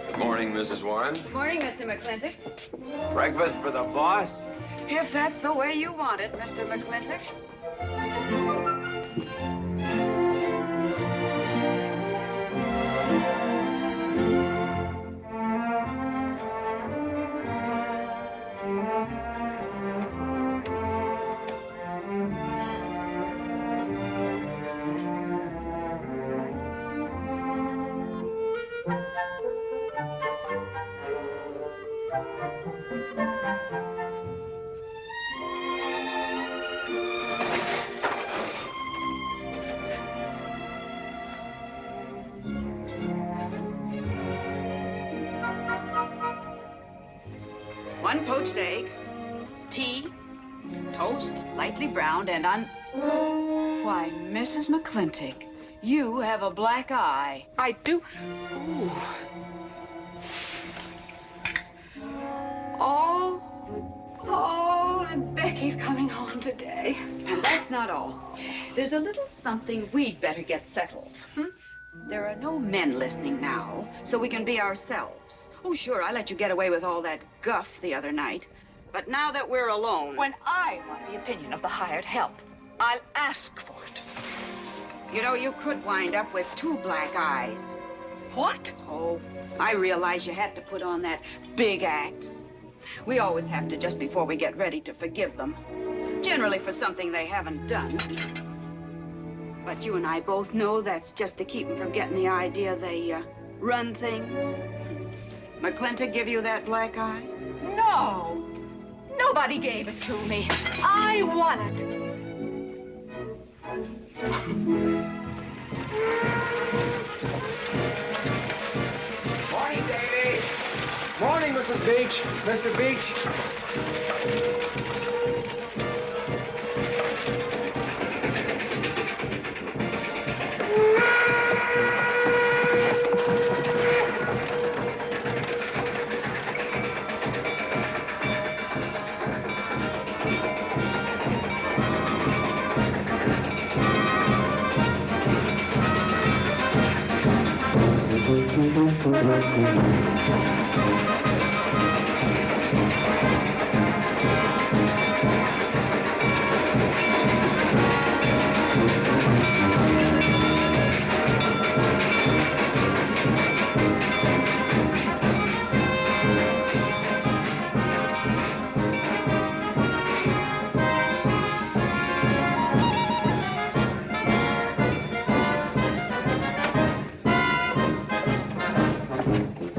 Good morning, Mrs. Warren. Good morning, Mr. McLintock. Breakfast for the boss? If that's the way you want it, Mr. McLintock. One poached egg, tea, toast, lightly browned, and Why, Mrs. McLintock, you have a black eye. I do. Ooh. Oh, and Becky's coming home today. And that's not all. There's a little something we'd better get settled. There are no men listening now, so we can be ourselves. Oh, sure, I let you get away with all that guff the other night. But now that we're alone... When I want the opinion of the hired help, I'll ask for it. You know, you could wind up with 2 black eyes. What? Oh, I realize you had to put on that big act. We always have to just before we get ready to forgive them. Generally for something they haven't done. But you and I both know that's just to keep them from getting the idea they run things. McLintock give you that black eye? No, Nobody gave it to me. I won it. Morning, Davy. Morning, Mrs. Beach. Mr. Beach.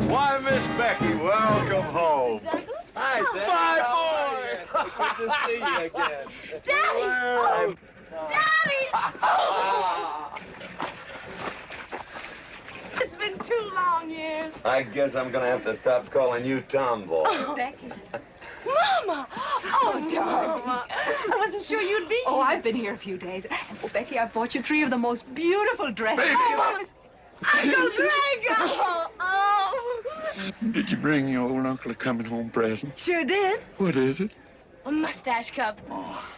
Why, Miss Becky, welcome home. Hi, Dad. My boy! Good to see you again. Daddy! Well, Daddy! Oh. It's been 2 long years. I guess I'm gonna have to stop calling you Tomboy. Oh, Becky. Mama! Oh, darling. Mama. I wasn't sure you'd be Oh, here. I've been here a few days. Oh, Becky, I bought you 3 of the most beautiful dresses. Uncle Drago! Oh! Did you bring your old uncle a coming home present? Sure did. What is it? A mustache cup.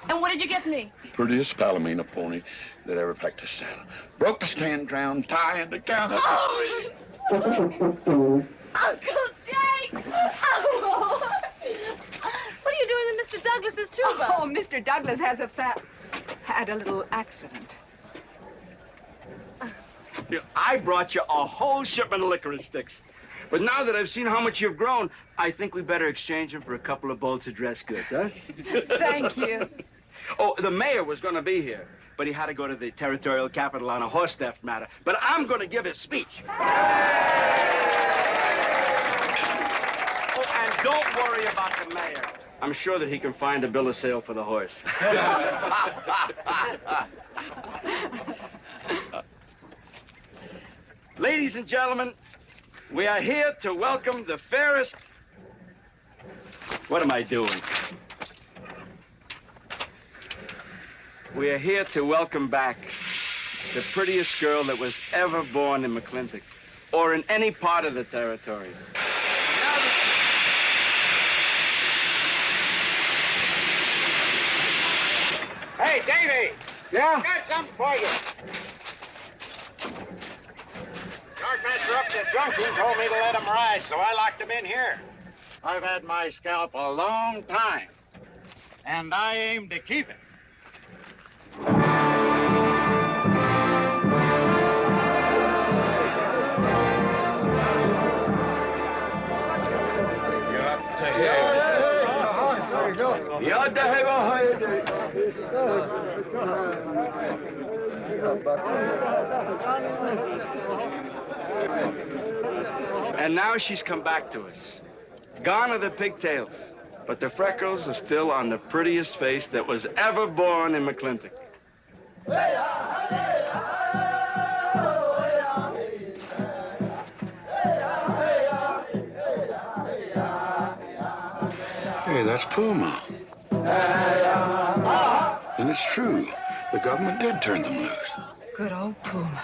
And what did you get me? Prettiest Palomino pony that ever packed a saddle. Broke the stand, drowned, tie, and the gown. Oh! Uncle Jake! Oh! What are you doing with Mr. Douglas's tuba? Oh, Mr. Douglas has had a little accident. I brought you a whole shipment of licorice sticks. But now that I've seen how much you've grown, I think we better exchange them for a couple of bolts of dress goods, huh? Thank you. Oh, the mayor was going to be here, but he had to go to the territorial capital on a horse theft matter. But I'm going to give his speech. Oh, and don't worry about the mayor. I'm sure that he can find a bill of sale for the horse. Ladies and gentlemen, we are here to welcome the fairest... What am I doing? We are here to welcome back the prettiest girl that was ever born in McLintock, or in any part of the territory. Hey, Davy! Yeah? Got something for you. Yard master up at the junction told me to let him ride, so I locked him in here. I've had my scalp a long time, and I aim to keep it. And now she's come back to us. Gone are the pigtails, but the freckles are still on the prettiest face that was ever born in McLintock. Hey, that's Puma. And it's true. The government did turn them loose. Good old Puma.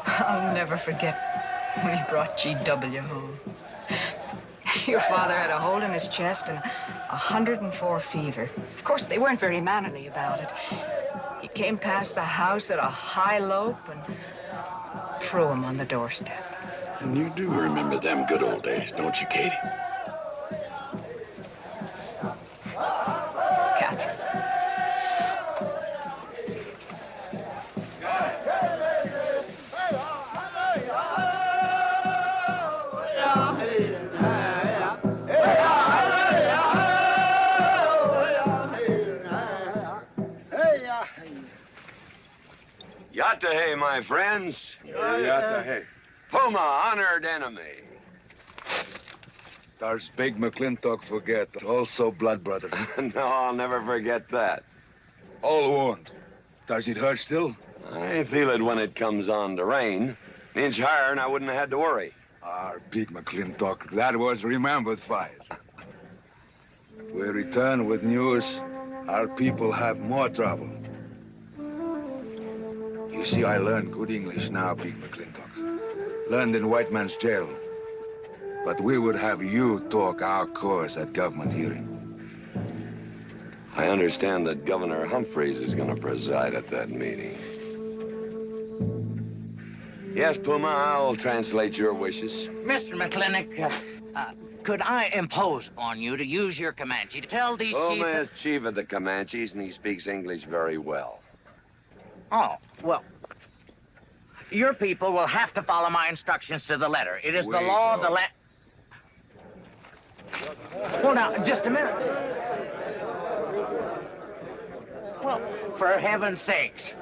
I'll never forget when he brought G.W. home. Your father had a hole in his chest and 104 fever. Of course, they weren't very mannerly about it. He came past the house at a high lope and threw him on the doorstep. And you do remember them good old days, don't you, Katie? Catherine. Yatta-hey, my friends. Yatta-hey. Puma, honored enemy. Does big McLintock forget? Also blood brother. No, I'll never forget that. All wound. Does it hurt still? I feel it when it comes on to rain. An inch higher and I wouldn't have had to worry. Our big McLintock, that was remembered fight. We return with news. Our people have more trouble. You see, I learned good English now, big McLintock. Learned in white man's jail. But we would have you talk our cause at government hearing. I understand that Governor Humphreys is going to preside at that meeting. Yes, Puma, I'll translate your wishes. Mr. McLintock, could I impose upon you to use your Comanche to tell these Puma chiefs... is chief of the Comanches, and he speaks English very well. Oh, well, your people will have to follow my instructions to the letter. It is the law of the land... Well, now, just a minute. Well, for heaven's sakes.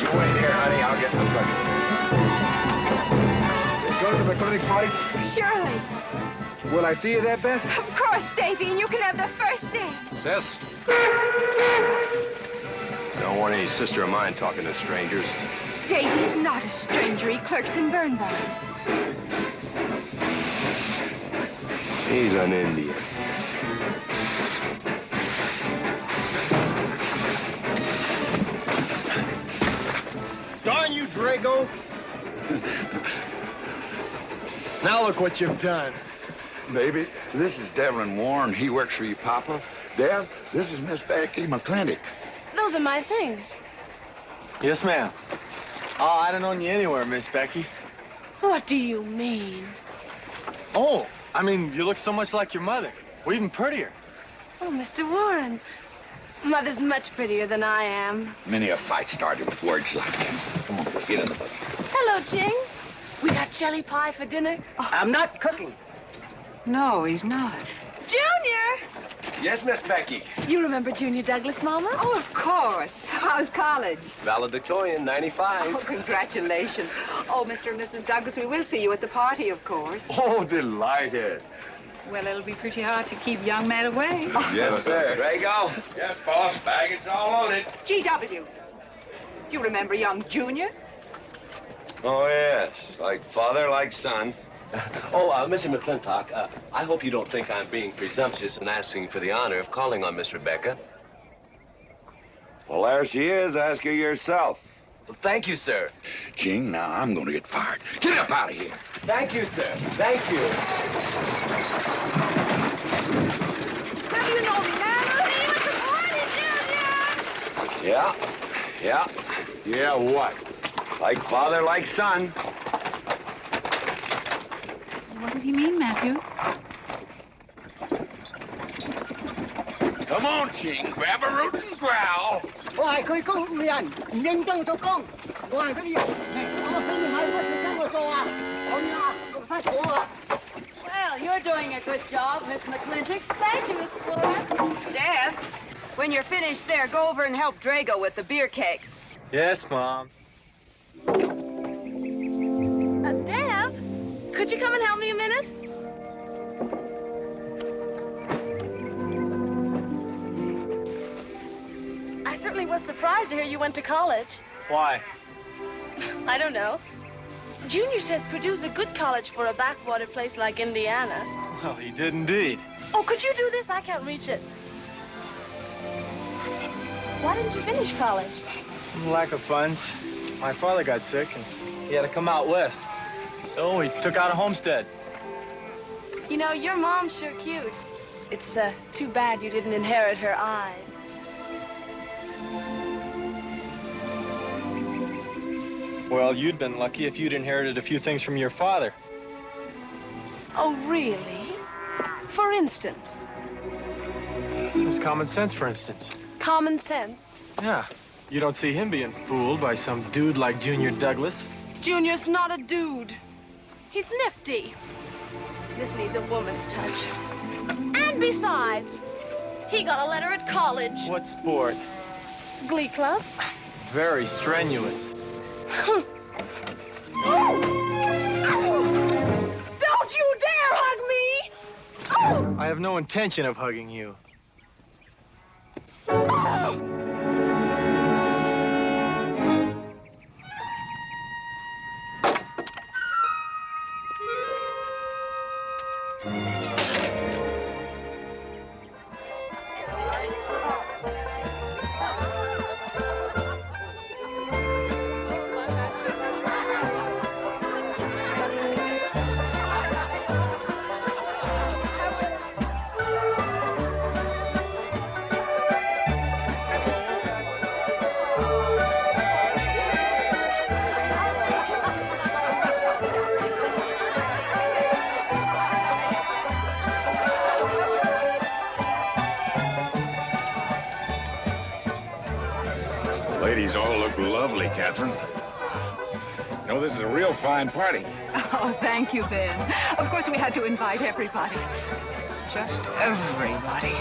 You wait here, honey. I'll get in the truck. Go to the clinic party? Surely. Will I see you there, Beth? Of course, Davy, and you can have the first name. Sis? Don't want any sister of mine talking to strangers. Davy's not a stranger. He clerks in burn barns. He's an Indian. Darn you, Drago! Now look what you've done. Baby, this is Devlin Warren. He works for you, Papa. Dev, this is Miss Becky McLintock. Those are my things. Yes, ma'am. Oh, I don't own you anywhere, Miss Becky. What do you mean? Oh, I mean, you look so much like your mother. Well, even prettier. Oh, Mr. Warren. Mother's much prettier than I am. Many a fight started with words like that. Come on, get in the boat. Hello, Ching. We got jelly pie for dinner. Oh. I'm not cooking. No, he's not. Junior! Yes, Miss Becky. You remember Junior Douglas, Mama? Oh, of course. How's college? Valedictorian, 95. Oh, congratulations. Oh, Mr. and Mrs. Douglas, we will see you at the party, of course. Oh, delighted. Well, it'll be pretty hard to keep young men away. Yes, sir. Drago? Yes, boss. Bag it's all loaded. G.W. You remember young Junior? Oh, yes. Like father, like son. Mr. McLintock, I hope you don't think I'm being presumptuous in asking for the honor of calling on Miss Rebecca. Well, there she is. Ask her yourself. Well, thank you, sir. Ching, now I'm going to get fired. Get up out of here. Thank you, sir. Thank you. How do you know me, man? I'll see you at the party, Junior! Yeah. Yeah, what? Like father, like son. What did he mean, Matthew? Come on, Ching. Grab a root and growl. Well, you're doing a good job, Miss McLintock. Thank you, Miss Flora. Deb, when you're finished there, go over and help Drago with the beer cakes. Yes, Mom. Deb, could you come and help me a minute? I certainly was surprised to hear you went to college. Why? I don't know. Junior says Purdue's a good college for a backwater place like Indiana. Well, he did indeed. Oh, could you do this? I can't reach it. Why didn't you finish college? Lack of funds. My father got sick, and he had to come out west. So he took out a homestead. You know, your mom's sure cute. It's too bad you didn't inherit her eyes. Well, you'd been lucky if you'd inherited a few things from your father. Oh, really? For instance? It was common sense, for instance. Common sense? Yeah. You don't see him being fooled by some dude like Junior Douglas. Junior's not a dude. He's nifty. This needs a woman's touch. And besides, he got a letter at college. What sport? Glee club. Very strenuous. Don't you dare hug me! Oh! I have no intention of hugging you. Ladies all look lovely, Catherine. You know, this is a real fine party. Oh, thank you, Ben. Of course, we had to invite everybody. Just everybody.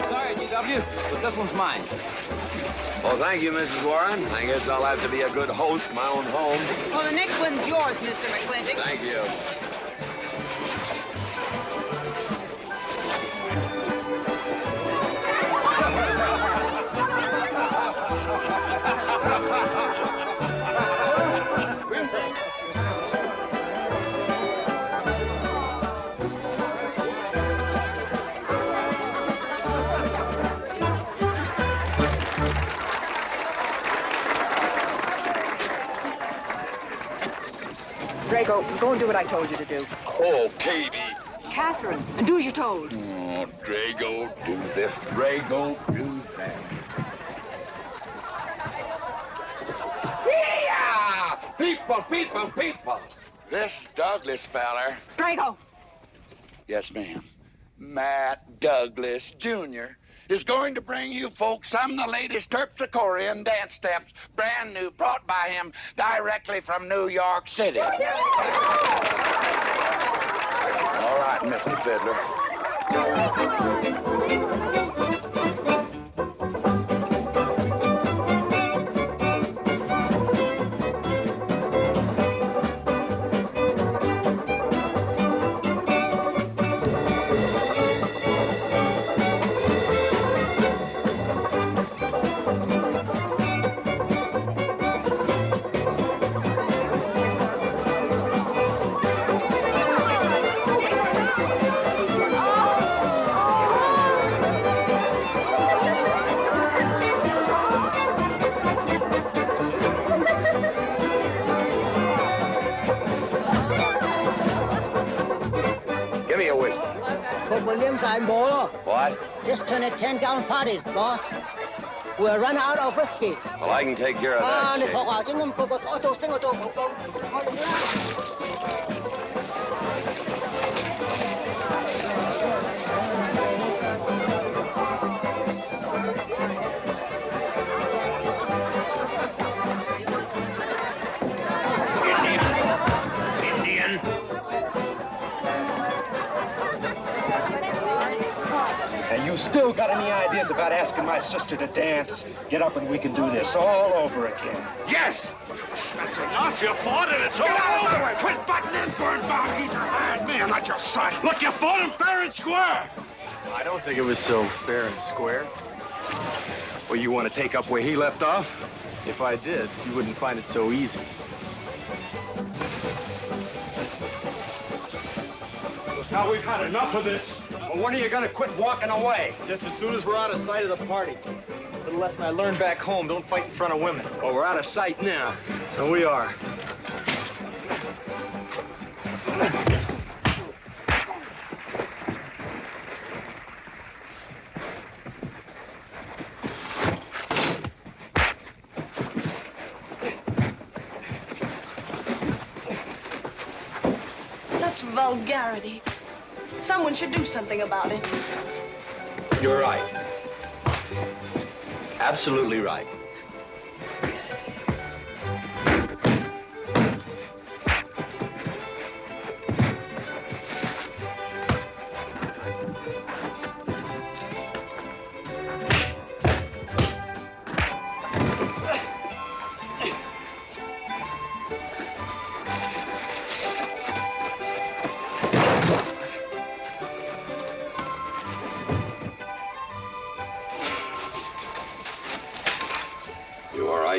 Sorry, GW, but this one's mine. Well, thank you, Mrs. Warren. I guess I'll have to be a good host in my own home. Well, the next one's yours, Mr. McLintock. Thank you. Drago, go and do what I told you to do. Oh, Katie. Catherine, and do as you're told. Oh, Drago, do this. Drago, do that. Yeah! People! This Douglas feller. Drago! Yes, ma'am. Matt Douglas, Jr. is going to bring you folks some of the latest terpsichorean dance steps, brand new, brought by him directly from New York City. All right, Mr. Fiddler. What? Just turned a 10-gallon party, boss. We'll run out of whiskey. Well, I can take care of that, Chief. Indian. And you still got any ideas about asking my sister to dance? Get up and we can do this all over again. Yes! That's enough. You fought it. It's all over. Quit butting in, Birnbaum. He's a hard man, not your son. Look, you fought him fair and square. I don't think it was so fair and square. Well, you want to take up where he left off? If I did, you wouldn't find it so easy. Now we've had enough of this. Well, when are you gonna quit walking away? Just as soon as we're out of sight of the party. A little lesson I learned back home, don't fight in front of women. Well, we're out of sight now. So we are. Such vulgarity. Someone should do something about it. You're right. Absolutely right.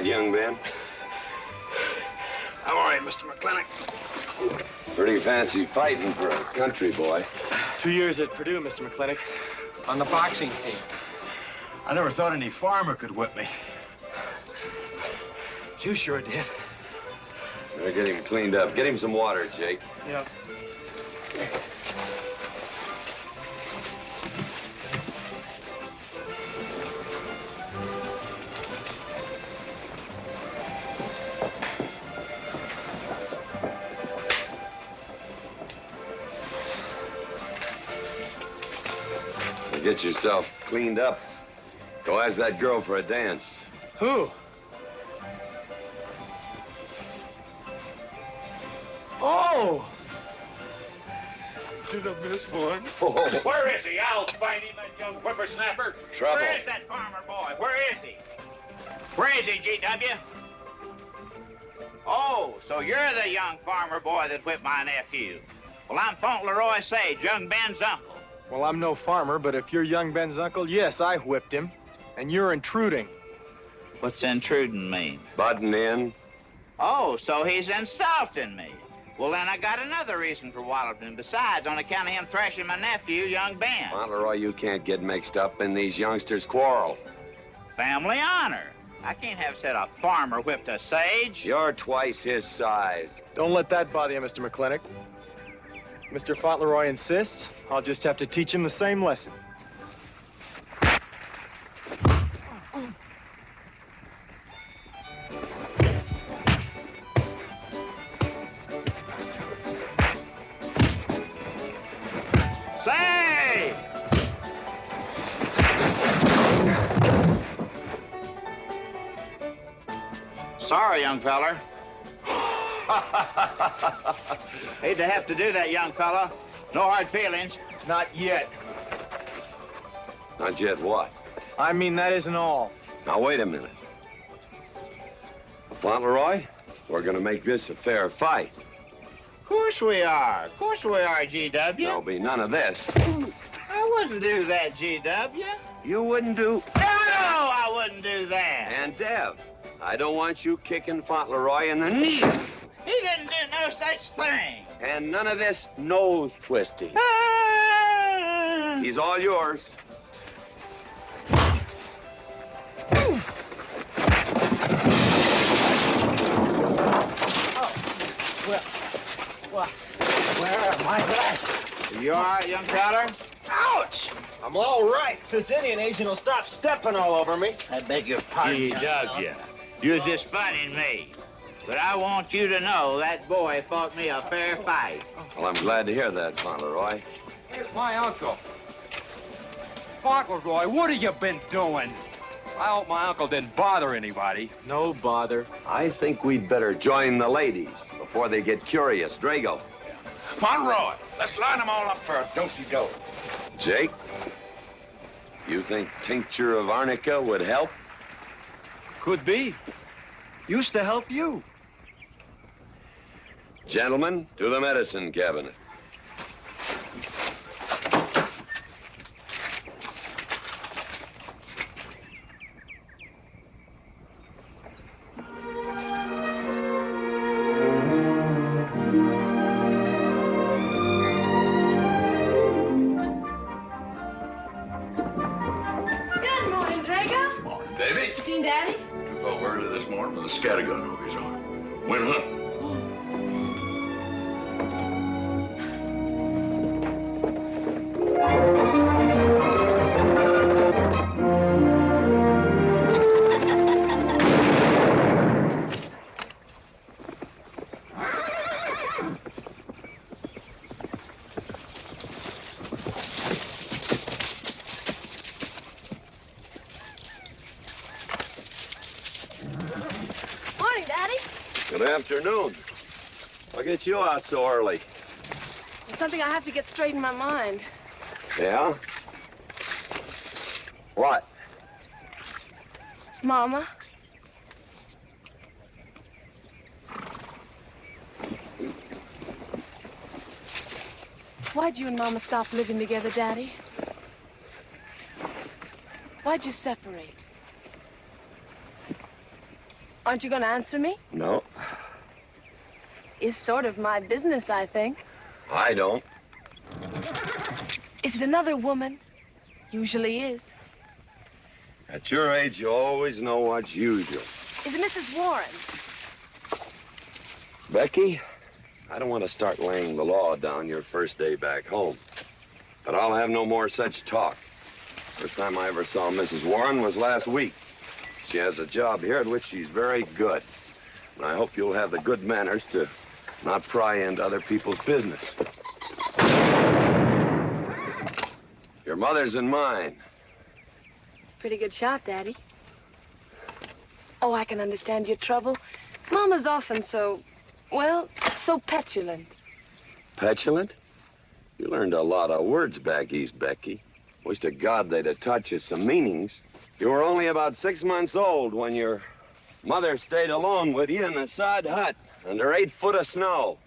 young Ben? I'm all right, Mr. McLintock. Pretty fancy fighting for a country boy. 2 years at Purdue, Mr. McLintock, on the boxing team. I never thought any farmer could whip me. You sure did. Better get him cleaned up. Get him some water, Jake. Yep. Get yourself cleaned up. Go ask that girl for a dance. Who? Oh! Did I miss one? Oh. Where is he? I'll find him, that young whippersnapper. Trouble. Where is that farmer boy? Where is he? Where is he, G.W.? Oh, so you're the young farmer boy that whipped my nephew. Well, I'm Fauntleroy Sage, young Ben's uncle. Well, I'm no farmer, but if you're young Ben's uncle, yes, I whipped him. And you're intruding. What's intruding mean? Butting in. Oh, so he's insulting me. Well, then I got another reason for walloping. Besides, on account of him thrashing my nephew, young Ben. Fauntleroy, you can't get mixed up in these youngsters' quarrel. Family honor. I can't have said a farmer whipped a sage. You're twice his size. Don't let that bother you, Mr. McLintock. Mr. Fauntleroy insists. I'll just have to teach him the same lesson. Say! Sorry, young feller. Hate to have to do that, young fella. No hard feelings. Not yet. Not yet what? I mean, that isn't all. Now, wait a minute. Fauntleroy, we're gonna make this a fair fight. Of course we are. Of course we are, G.W. There'll be none of this. I wouldn't do that, G.W. You wouldn't do... No, I wouldn't do that. And Dev, I don't want you kicking Fauntleroy in the knee. He didn't do no such thing. And none of this nose twisting. He's all yours. Well, where are my glasses? You all right, young feller? Ouch! I'm all right. This Indian agent will stop stepping all over me. I beg your pardon. G.W. You're just funning me. But I want you to know that boy fought me a fair fight. Well, I'm glad to hear that, Fauntleroy. Here's my uncle. Fauntleroy, what have you been doing? I hope my uncle didn't bother anybody. No bother. I think we'd better join the ladies before they get curious. Drago. Fauntleroy, let's line them all up for a do-si-do. Jake, you think tincture of arnica would help? Could be. Used to help you. Gentlemen, to the medicine cabinet. Good morning, Drago. Morning, Davy. You seen Daddy? Took over early this morning with a scattergun over his arm. Went hunting. Morning, Daddy. Good afternoon. I'll get you out so early. There's something I have to get straight in my mind. Yeah? What? Mama. Why'd you and Mama stop living together, Daddy? Why'd you separate? Aren't you going to answer me? No, It's sort of my business, I think. I don't. Is it another woman? Usually is. At your age, you always know what's usual. Is it Mrs. Warren? Becky, I don't want to start laying the law down your first day back home. But I'll have no more such talk. First time I ever saw Mrs. Warren was last week. She has a job here at which she's very good. And I hope you'll have the good manners to not pry into other people's business. Your mother's and mine. Pretty good shot, Daddy. Oh, I can understand your trouble. Mama's often so, well, so petulant. Petulant? You learned a lot of words back east, Becky. Wish to God they'd have taught you some meanings. You were only about 6 months old when your mother stayed alone with you in a sod hut under 8 foot of snow,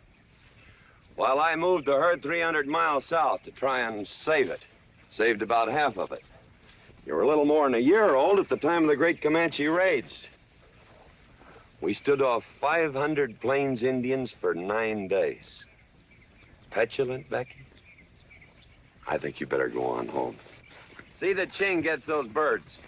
while I moved the herd 300 miles south to try and save it. Saved about half of it. You were a little more than a year old at the time of the great Comanche raids. We stood off 500 Plains Indians for 9 days. Petulant, Becky? I think you better go on home. See that Ching gets those birds.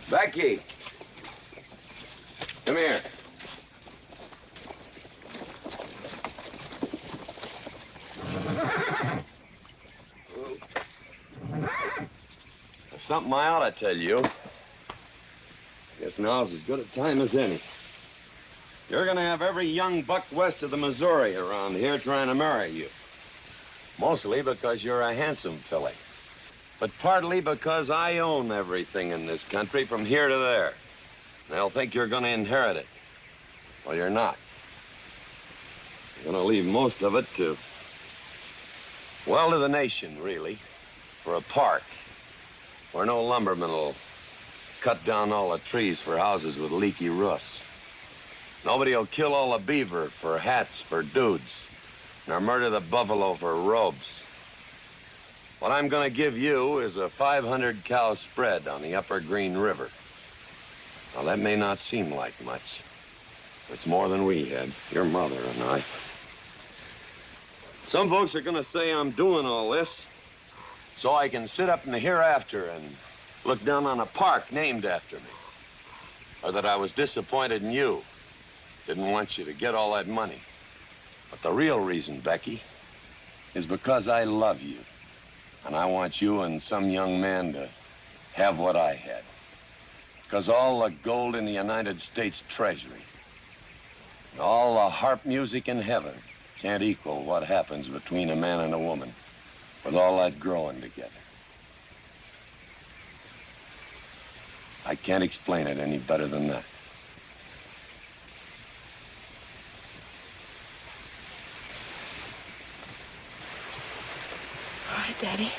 Becky, come here. There's something I ought to tell you. Guess now's as good a time as any. You're gonna have every young buck west of the Missouri around here trying to marry you. Mostly because you're a handsome filly. But partly because I own everything in this country from here to there. They'll think you're gonna inherit it. Well, you're not. You're gonna leave most of it to, well, to the nation, really. For a park where no lumberman will cut down all the trees for houses with leaky roofs. Nobody will kill all the beaver for hats for dudes, nor murder the buffalo for robes. What I'm gonna give you is a 500-cow spread on the upper Green River. Now, that may not seem like much. It's more than we had, your mother and I. Some folks are gonna say I'm doing all this so I can sit up in the hereafter and look down on a park named after me. Or that I was disappointed in you. Didn't want you to get all that money. But the real reason, Becky, is because I love you. And I want you and some young man to have what I had. Because all the gold in the United States Treasury and all the harp music in heaven can't equal what happens between a man and a woman with all that growing together. I can't explain it any better than that. All right, Daddy.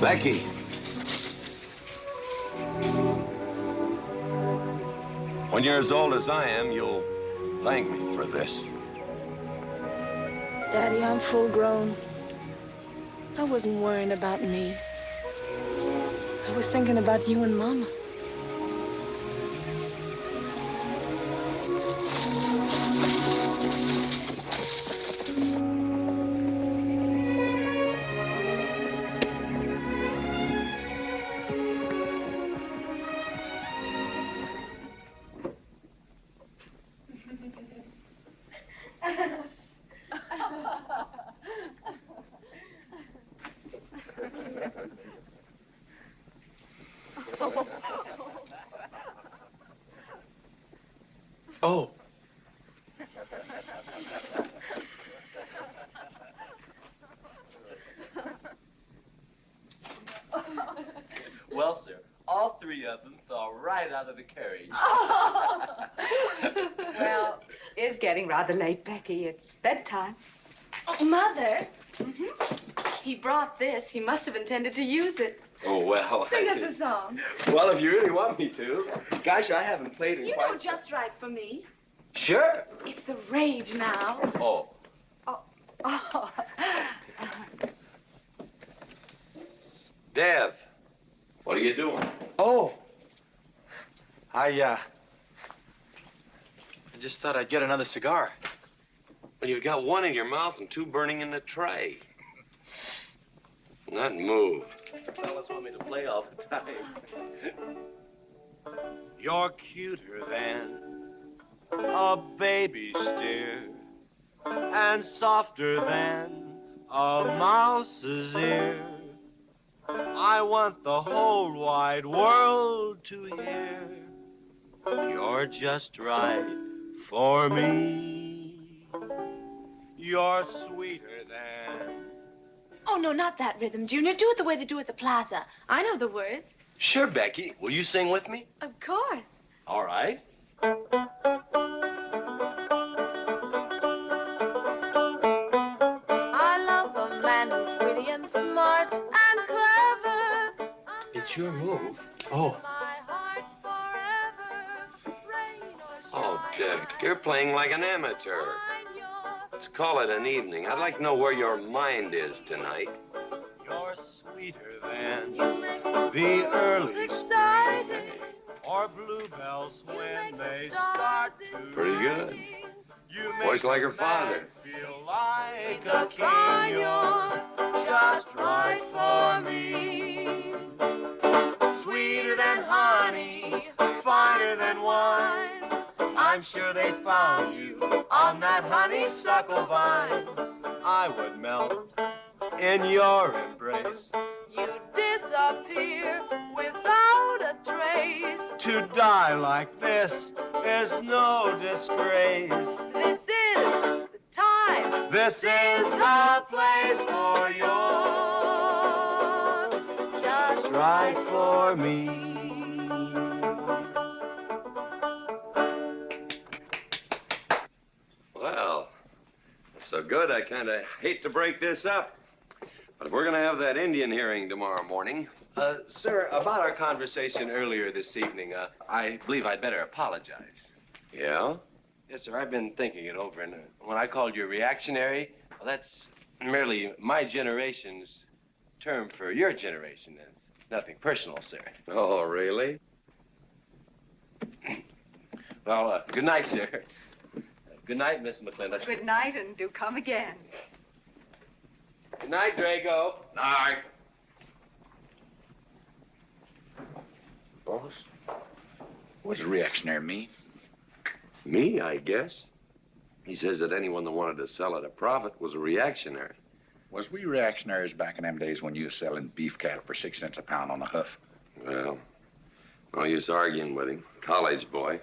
Becky. When you're as old as I am, you'll thank me for this. Daddy, I'm full grown. I wasn't worrying about me. I was thinking about you and Mama. Oh. Well, sir, all three of them fell right out of the carriage. Well, it's getting rather late, Becky. It's bedtime. Oh, Mother. He brought this. He must have intended to use it. Oh, well. Sing us a song. Well, if you really want me to. Gosh, I haven't played in You quite know just right for me. Sure. It's the rage now. Oh. Oh. Dev, what are you doing? Oh. I just thought I'd get another cigar. Well, you've got one in your mouth and two burning in the tray. Not move. Fellas want me to play all the time. You're cuter than a baby steer and softer than a mouse's ear. I want the whole wide world to hear. You're just right for me. You're sweeter than... Oh, no, not that rhythm, Junior. Do it the way they do at the plaza. I know the words. Sure, Becky. Will you sing with me? Of course. All right. I love a man who's witty and smart and clever. It's your move. Oh. Oh, Deb, you're playing like an amateur. Let's call it an evening. I'd like to know where your mind is tonight. You're sweeter than the early spring or bluebells when they start to Pretty good. ring. You Voice like her father. feel like a king. You're just right for me. Sweeter than honey, finer than wine. I'm sure they found you on that honeysuckle vine. I would melt in your embrace. You disappear without a trace. To die like this is no disgrace. This is the time. This is the place for you. Just Right for me. Well, so good, I kind of hate to break this up. But if we're going to have that Indian hearing tomorrow morning... sir, about our conversation earlier this evening, I believe I'd better apologize. Yeah? Yes, sir, I've been thinking it over, and when I called you reactionary, well, that's merely my generation's term for your generation. Nothing personal, sir. Oh, really? Well, good night, sir. Good night, Miss McLintock. Good night, and do come again. Good night, Drago. Night. Boss, what does reactionary mean? Me, I guess. He says that anyone that wanted to sell at a profit was a reactionary. Was we reactionaries back in them days when you was selling beef cattle for 6 cents a pound on the hoof? Well, no use arguing with him. College boy.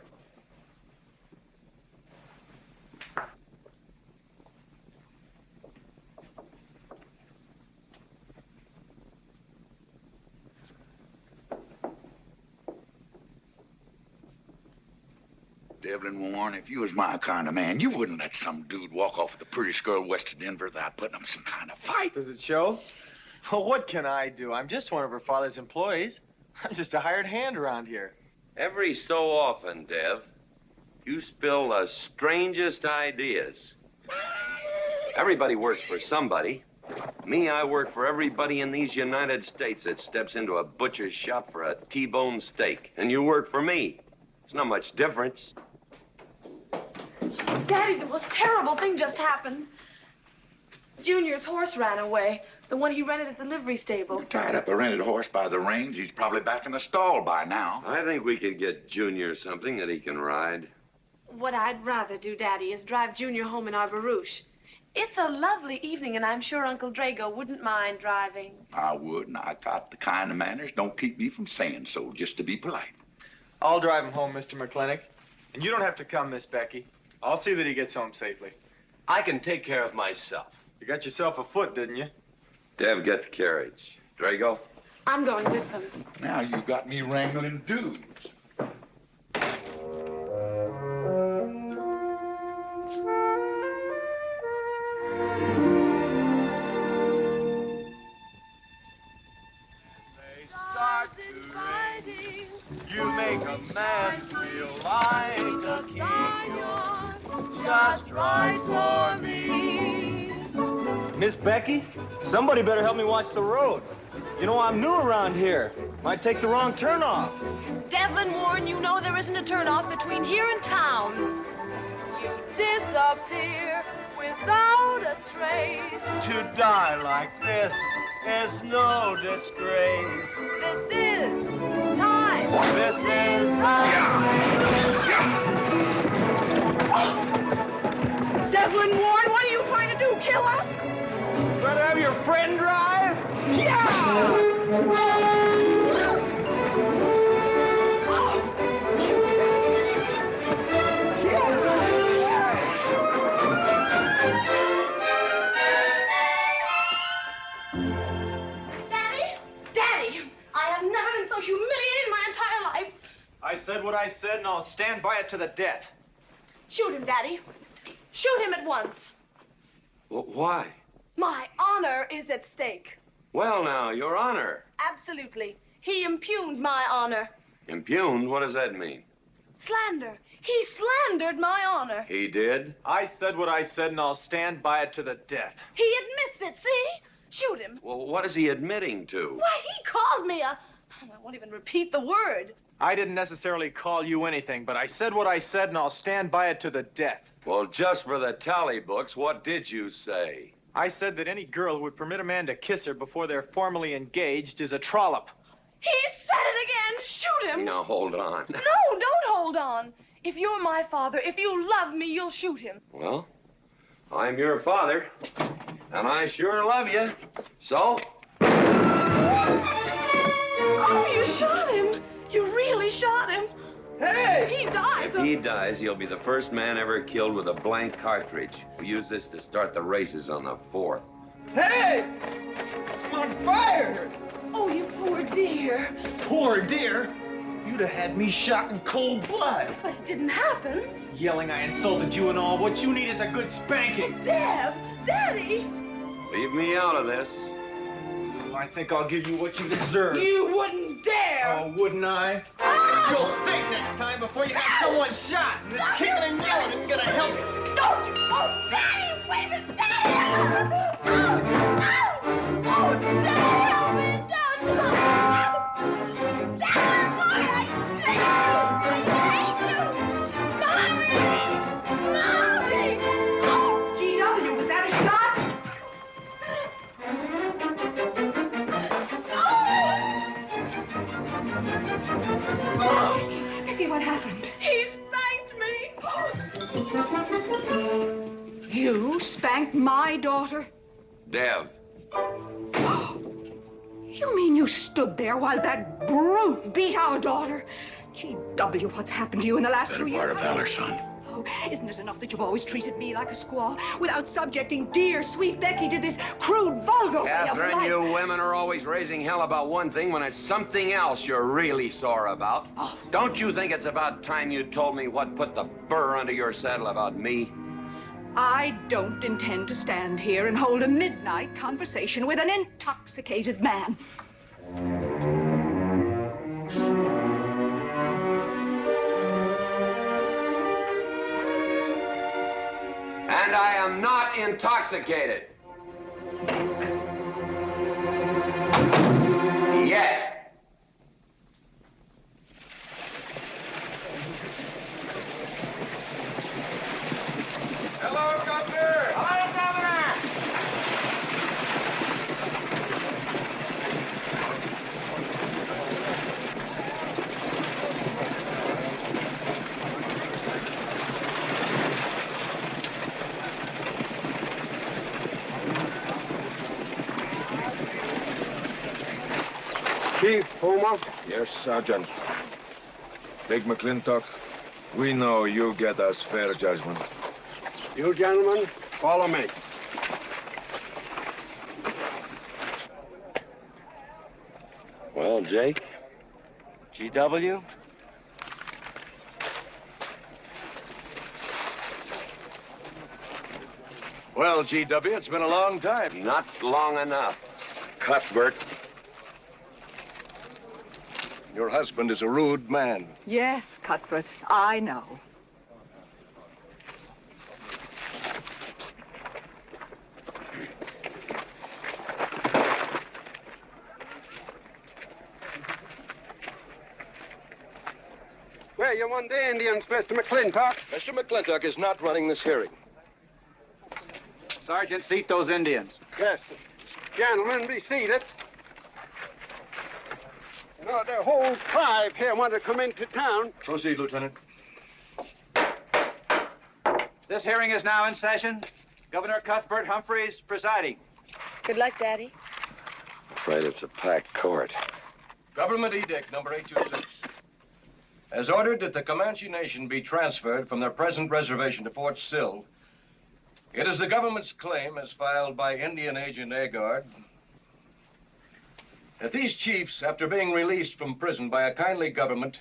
Devlin Warren, if you was my kind of man, you wouldn't let some dude walk off with the prettiest girl west of Denver without putting up some kind of fight. Does it show? Well, what can I do? I'm just one of her father's employees. I'm just a hired hand around here. Every so often, Dev, you spill the strangest ideas. Everybody works for somebody. Me, I work for everybody in these United States that steps into a butcher's shop for a T-bone steak. And you work for me. There's not much difference. Daddy, the most terrible thing just happened. Junior's horse ran away. The one he rented at the livery stable. Tied up a rented horse by the reins. He's probably back in the stall by now. I think we could get Junior something that he can ride. What I'd rather do, Daddy, is drive Junior home in our barouche. It's a lovely evening, and I'm sure Uncle Drago wouldn't mind driving. I would, and I got the kind of manners don't keep me from saying so, just to be polite. I'll drive him home, Mr. McLintock. And you don't have to come, Miss Becky. I'll see that he gets home safely. I can take care of myself. You got yourself a foot, didn't you? Dev, get the carriage. Drago? I'm going with them. Now you got me wrangling dudes. right for me. Miss Becky, somebody better help me watch the road. You know, I'm new around here. Might take the wrong turnoff. Devlin Warren, you know there isn't a turnoff between here and town. You disappear without a trace. To die like this is no disgrace. This is time. This is Devlin Warren, what are you trying to do? Kill us? Rather have your friend drive? Yeah! Humiliated my entire life. I said what I said, and I'll stand by it to the death. Shoot him, Daddy. Shoot him at once. Why? My honor is at stake. Well, now, Your Honor. Absolutely. He impugned my honor. Impugned? What does that mean? Slander. He slandered my honor. He did? I said what I said, and I'll stand by it to the death. He admits it, see? Shoot him. Well, what is he admitting to? Why, he called me a... I won't even repeat the word. I didn't necessarily call you anything, but I said what I said, and I'll stand by it to the death. Well, just for the tally books, what did you say? I said that any girl who would permit a man to kiss her before they're formally engaged is a trollop. He said it again! Shoot him! Now, hold on. No, don't hold on. If you're my father, if you love me, you'll shoot him. Well, I'm your father, and I sure love you. So... Oh, you shot him! You really shot him! Hey! He dies. If he dies, he'll be the first man ever killed with a blank cartridge. We use this to start the races on the 4th. Hey! I'm on fire! Oh, you poor dear. Poor dear? You'd have had me shot in cold blood. But it didn't happen. Yelling I insulted you and all. What you need is a good spanking. Dev! Daddy! Leave me out of this. I think I'll give you what you deserve. You wouldn't dare! Oh, wouldn't I? Ah! You'll think next time before you got someone shot. And this kicking and yelling isn't gonna help you. Don't you! Oh, Daddy! Wait a minute! Daddy! Oh, oh, Daddy! Help me! Don't! Daddy, boy, I hate you! Mommy! Mommy! Oh, GW, was that a shot? Oh, Becky, what happened? He spanked me. You spanked my daughter? Dev. You mean you stood there while that brute beat our daughter? GW, what's happened to you in the last 2 years? Better part of valor, son. Oh, isn't it enough that you've always treated me like a squaw without subjecting dear, sweet Becky to this crude, vulgar way of Catherine, life? you women are always raising hell about one thing when it's something else you're really sore about. Oh. Don't you think it's about time you told me what put the burr under your saddle about me? I don't intend to stand here and hold a midnight conversation with an intoxicated man. And I am not intoxicated. Yet. Hello, Governor! Hello, Governor! Chief, Homer? Yes, Sergeant. Big McLintock, we know you get us fair judgment. You gentlemen, follow me. Well, Jake? GW? Well, GW, it's been a long time. Not long enough. Cuthbert. Your husband is a rude man. Yes, Cuthbert, I know. Hey, you want the Indians, Mr. McLintock? Mr. McLintock is not running this hearing. Sergeant, seat those Indians. Yes. Gentlemen, be seated. You know, the whole tribe here want to come into town. Proceed, Lieutenant. This hearing is now in session. Governor Cuthbert Humphreys presiding. Good luck, Daddy. Afraid it's a packed court. Government Edict number 826. Has ordered that the Comanche Nation be transferred from their present reservation to Fort Sill. It is the government's claim, as filed by Indian Agent Agard, that these chiefs, after being released from prison by a kindly government,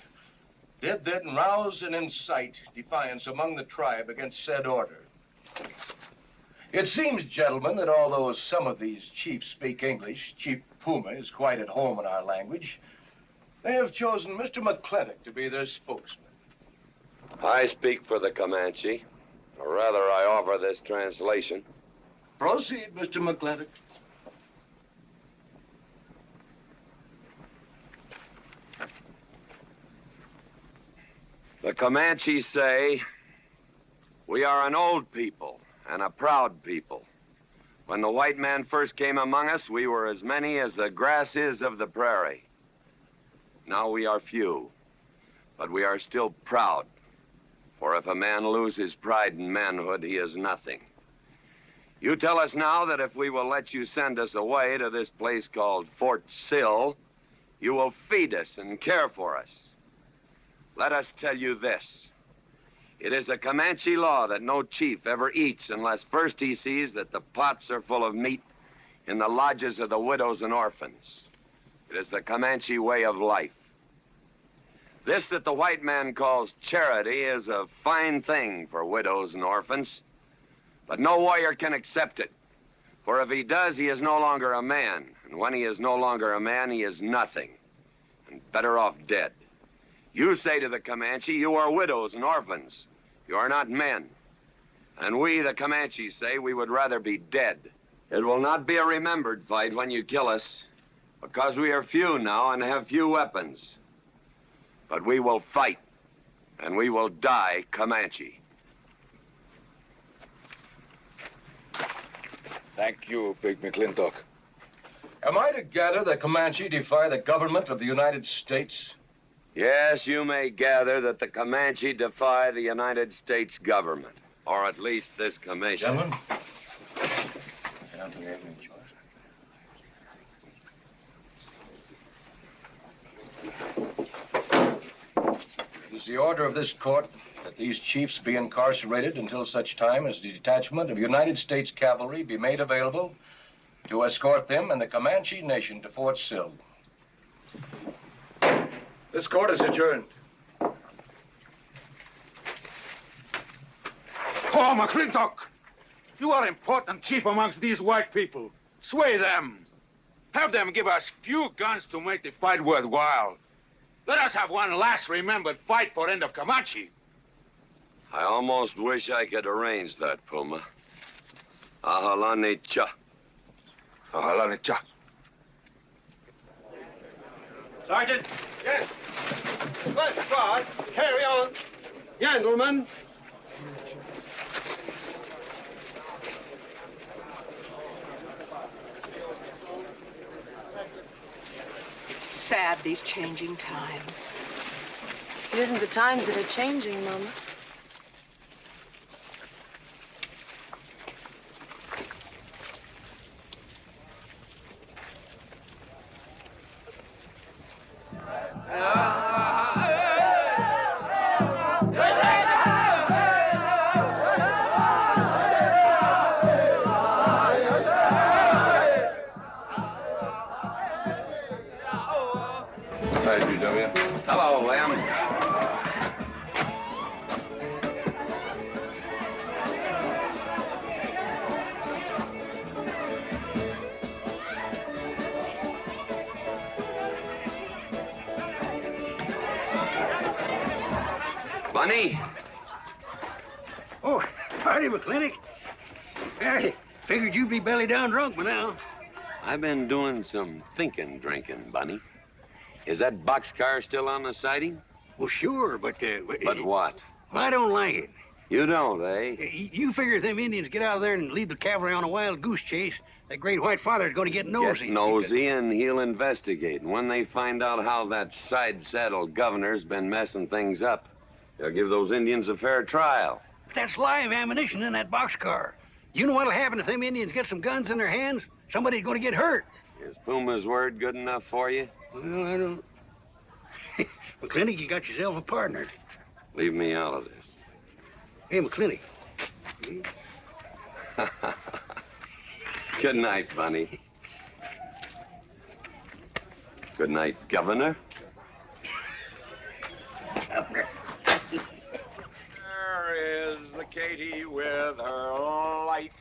did then rouse and incite defiance among the tribe against said order. It seems, gentlemen, that although some of these chiefs speak English, Chief Puma is quite at home in our language, they have chosen Mr. McLintock to be their spokesman. I speak for the Comanche, or rather I offer this translation. Proceed, Mr. McLintock. The Comanche say, we are an old people and a proud people. When the white man first came among us, we were as many as the grass is of the prairie. Now we are few, but we are still proud. For if a man lose his pride in manhood, he is nothing. You tell us now that if we will let you send us away to this place called Fort Sill, you will feed us and care for us. Let us tell you this. It is a Comanche law that no chief ever eats unless first he sees that the pots are full of meat in the lodges of the widows and orphans. It is the Comanche way of life. This that the white man calls charity is a fine thing for widows and orphans, but no warrior can accept it. For if he does, he is no longer a man. And when he is no longer a man, he is nothing, and better off dead. You say to the Comanche, you are widows and orphans. You are not men. And we, the Comanche, say we would rather be dead. It will not be a remembered fight when you kill us, because we are few now and have few weapons. But we will fight, and we will die Comanche. Thank you, Big McLintock. Am I to gather that Comanche defy the government of the United States? Yes, you may gather that the Comanche defy the United States government, or at least this commission. Gentlemen. It is the order of this court that these chiefs be incarcerated until such time as the detachment of United States cavalry be made available to escort them and the Comanche Nation to Fort Sill. This court is adjourned. Oh, McLintock! You are important chief amongst these white people. Sway them. Have them give us few guns to make the fight worthwhile. Let us have one last remembered fight for end of Comanche. I almost wish I could arrange that, Puma. Ahalani cha. Ahalani cha. Sergeant. Yes. Let's start. Carry on. Gentlemen. It's sad, these changing times. It isn't the times that are changing, Mama. Hello, Lem. Bunny? Oh, howdy, McLintock. Hey, figured you'd be belly down drunk by now. I've been doing some drinking, Bunny. Is that boxcar still on the siding? Well, sure, but... But what? I don't like it. You don't, eh? You figure if them Indians get out of there and lead the cavalry on a wild goose chase, that great white father's going to get nosy. Get nosy, and he'll investigate. And when they find out how that side-saddled governor's been messing things up, they'll give those Indians a fair trial. That's live ammunition in that boxcar. You know what'll happen if them Indians get some guns in their hands? Somebody's going to get hurt. Is Puma's word good enough for you? Well, I don't... McLintock, you got yourself a partner. Leave me out of this. Hey, McLintock. Good night, Bunny. Good night, Governor. There is the Katie with her light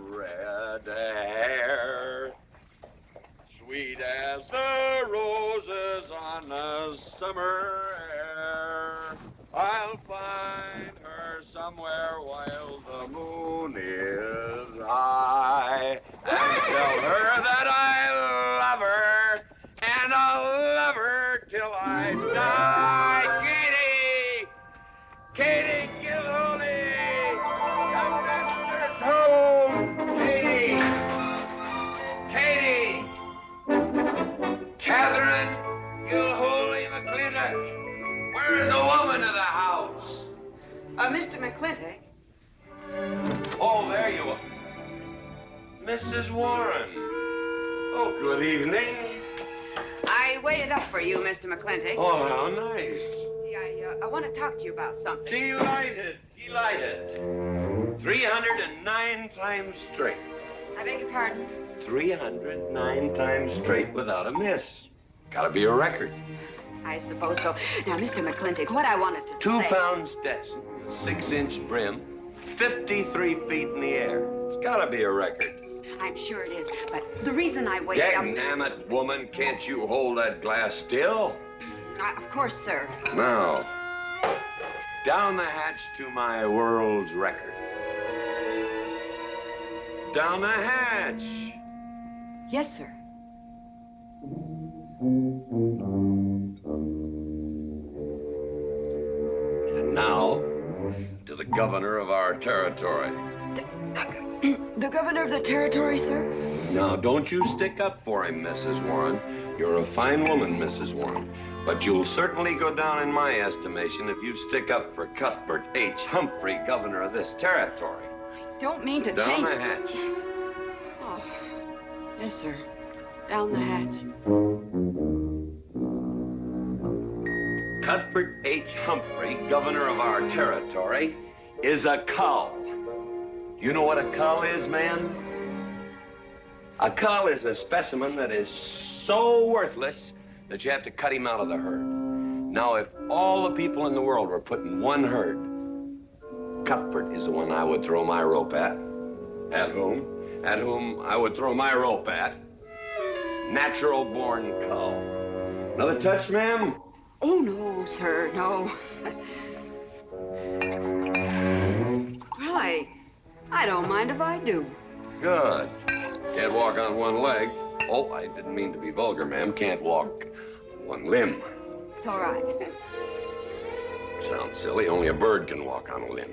red hair, sweet as the roses on a summer air. I'll find her somewhere while the moon is high and tell her that I love her, and I'll love her till I die. Katie Gilhooly, come master's home. Katie, Katherine Gilhooly McLintock, where's the woman of the house? Mr. McLintock. Oh, there you are. Mrs. Warren. Oh, good evening. I waited up for you, Mr. McLintock. Oh, how nice. I want to talk to you about something. Delighted. 309 times straight. I beg your pardon? 309 times straight without a miss. Gotta be a record. I suppose so. Now, Mr. McLintock, what I wanted to say... 2-pound Stetson, 6-inch brim, 53 feet in the air. It's gotta be a record. I'm sure it is, but the reason I waited up... Dammit, woman, can't you hold that glass still? Of course, sir. Now, down the hatch to my world's record. Down the hatch. Yes, sir. And now, to the governor of our territory. The governor of the territory, sir? Now, don't you stick up for him, Mrs. Warren. You're a fine woman, Mrs. Warren. But you'll certainly go down in my estimation if you stick up for Cuthbert H. Humphrey, governor of this territory. I don't mean to Down change... the hatch. Oh, yes, sir. Down the hatch. Cuthbert H. Humphrey, governor of our territory, is a cull. You know what a cull is, man? A cull is a specimen that is so worthless that you have to cut him out of the herd. Now, if all the people in the world were put in one herd, Cuthbert is the one I would throw my rope at. At whom I would throw my rope at. Natural-born cull. Another touch, ma'am? Oh, no, sir, no. Well, I don't mind if I do. Good. Can't walk on one leg. Oh, I didn't mean to be vulgar, ma'am. Can't walk one limb. It's all right. Sounds silly. Only a bird can walk on a limb.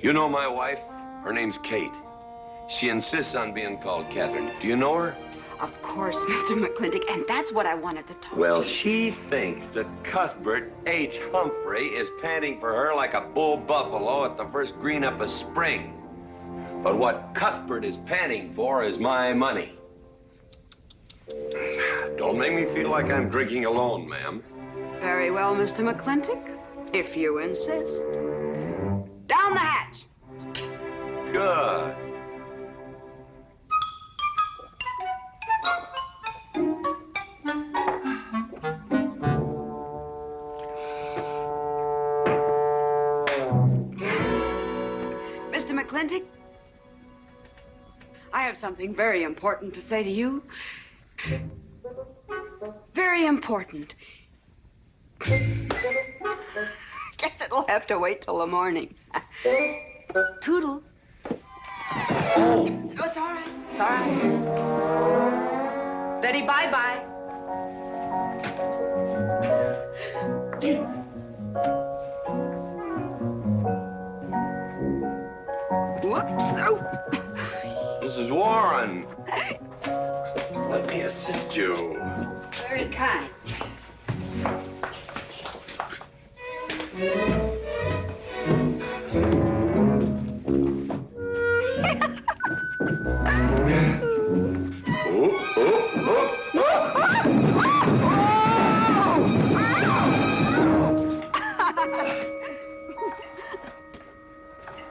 You know my wife? Her name's Kate. She insists on being called Katherine. Do you know her? Of course, Mr. McLintock, and that's what I wanted to talk Well, to you. she thinks that Cuthbert H. Humphrey is panting for her like a bull buffalo at the first green up of spring. But what Cuthbert is panting for is my money. Don't make me feel like I'm drinking alone, ma'am. Very well, Mr. McLintock, if you insist. Down the hatch. Good. Mr. McLintock, I have something very important to say to you. Very important. Guess it'll have to wait till the morning. Toodle. Oh, it's all right. It's all right. Betty, bye-bye. Mrs. Warren. Let me assist you. Very kind.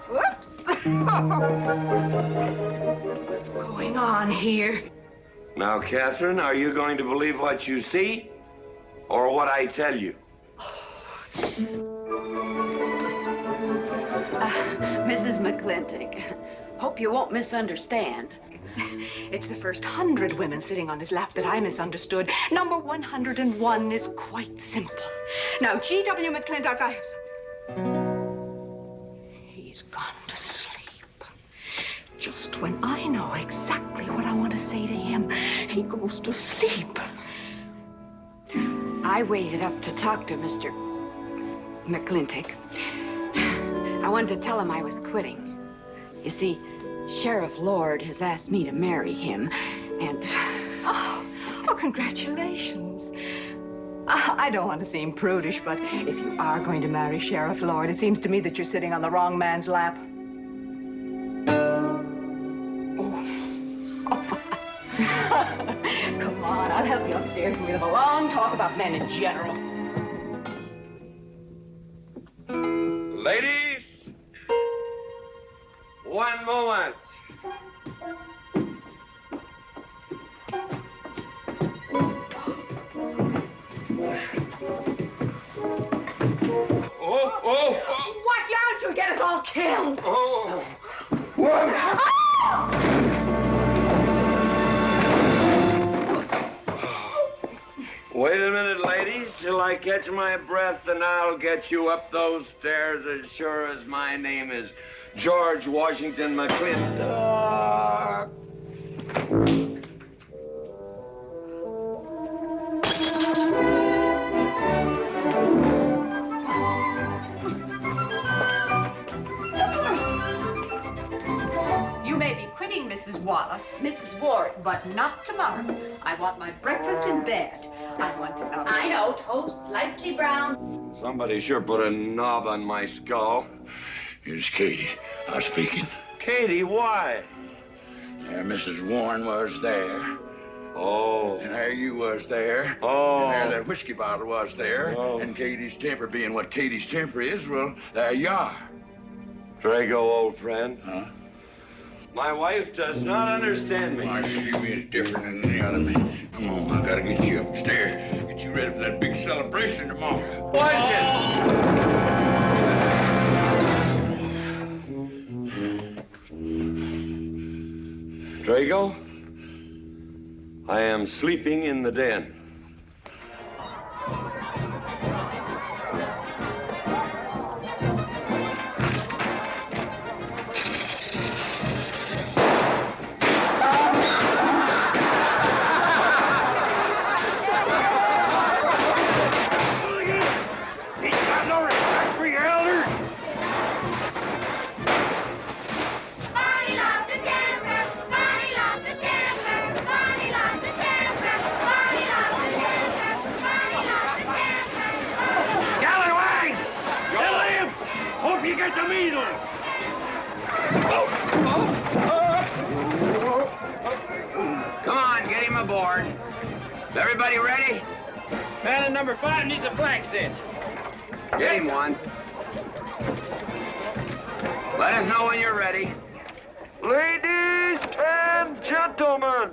Whoops. What's going on here? Now, Catherine, are you going to believe what you see or what I tell you? Mrs. McLintock, hope you won't misunderstand. It's the first 100 women sitting on his lap that I misunderstood. Number 101 is quite simple. Now, G.W. McLintock, I have some... He's gone to sleep. Just when I know exactly what I want to say to him, he goes to sleep. I waited up to talk to Mr. McLintock. I wanted to tell him I was quitting. You see, Sheriff Lord has asked me to marry him, and... Oh, congratulations. I don't want to seem prudish, but if you are going to marry Sheriff Lord, it seems to me that you're sitting on the wrong man's lap. Come on, I'll help you upstairs and we'll have a long talk about men in general. Ladies, one moment. Oh! Watch out, you'll get us all killed! Oh! Wait a minute, ladies, till I catch my breath, and I'll get you up those stairs as sure as my name is George Washington McLintock. You may be quitting, Mrs. Wallace. Mrs. Ward. But not tomorrow. I want my breakfast in bed. I want to... I know, toast, lightly brown. Somebody sure put a knob on my skull. Here's Katie. I'm speaking. Katie, why? There Mrs. Warren was there. Oh. And there you was there. Oh. And there that whiskey bottle was there. Oh. And Katie's temper being what Katie's temper is, well, there you are. Drago, old friend. Huh? My wife does not understand me. Why, she be different than any other man. Come on, I gotta get you upstairs. Get you ready for that big celebration tomorrow. Drago, I am sleeping in the den. Come on, get him aboard. Is everybody ready? Man in number 5 needs a flank cinch. Get him one. Let us know when you're ready. Ladies and gentlemen,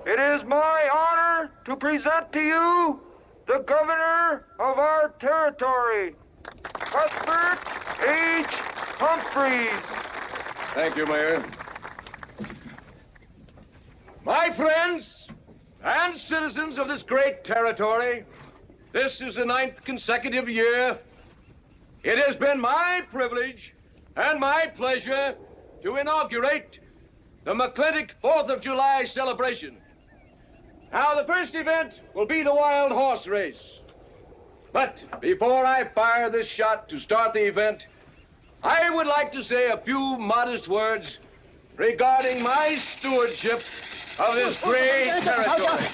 it is my honor to present to you the governor of our territory, Cuthbert H. Humphreys. Thank you, Mayor. My friends and citizens of this great territory, this is the 9th consecutive year. It has been my privilege and my pleasure to inaugurate the McLintock 4th of July celebration. Now, the first event will be the wild horse race. But before I fire this shot to start the event, I would like to say a few modest words regarding my stewardship of this great territory.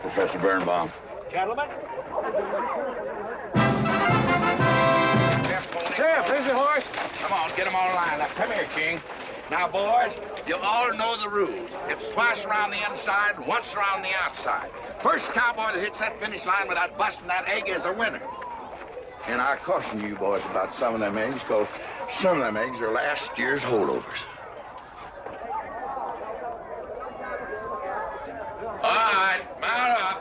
Professor Birnbaum. Gentlemen. Sheriff, here's your horse. Come on, get them all lined up. Come here, King. Now, boys, you all know the rules. It's twice around the inside, once around the outside. First cowboy that hits that finish line without busting that egg is the winner. And I caution you boys about some of them eggs, because some of them eggs are last year's holdovers. All right, mount up.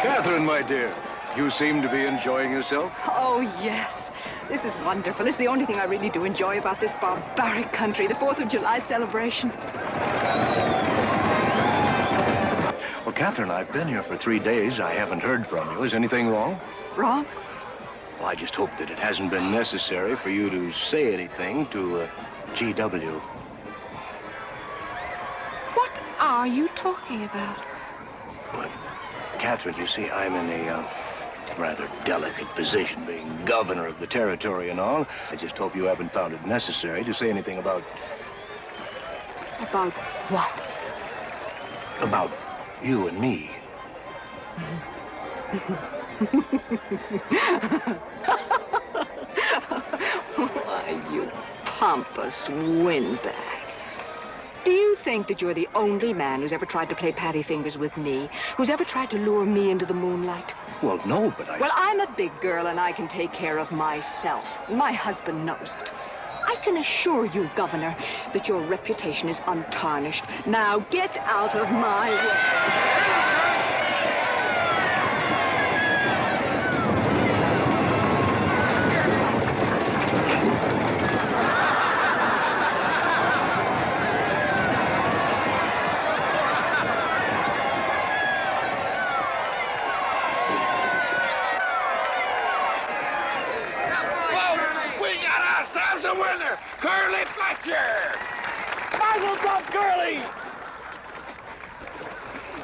Catherine, my dear, you seem to be enjoying yourself. Oh, yes. This is wonderful. It's the only thing I really do enjoy about this barbaric country, the 4th of July celebration. Well, Catherine, I've been here for 3 days. I haven't heard from you. Is anything wrong? Wrong? Well, I just hope that it hasn't been necessary for you to say anything to G.W. What are you talking about? But, Catherine, you see, I'm in a rather delicate position, being governor of the territory and all. I just hope you haven't found it necessary to say anything about... About what? About you and me. Why, you pompous windbag. Do you think that you're the only man who's ever tried to play patty fingers with me, who's ever tried to lure me into the moonlight? Well, no, but Well, I'm a big girl and I can take care of myself. My husband knows it. I can assure you, Governor, that your reputation is untarnished. Now get out of my way. Curly Fletcher! Muzzles up, Curly!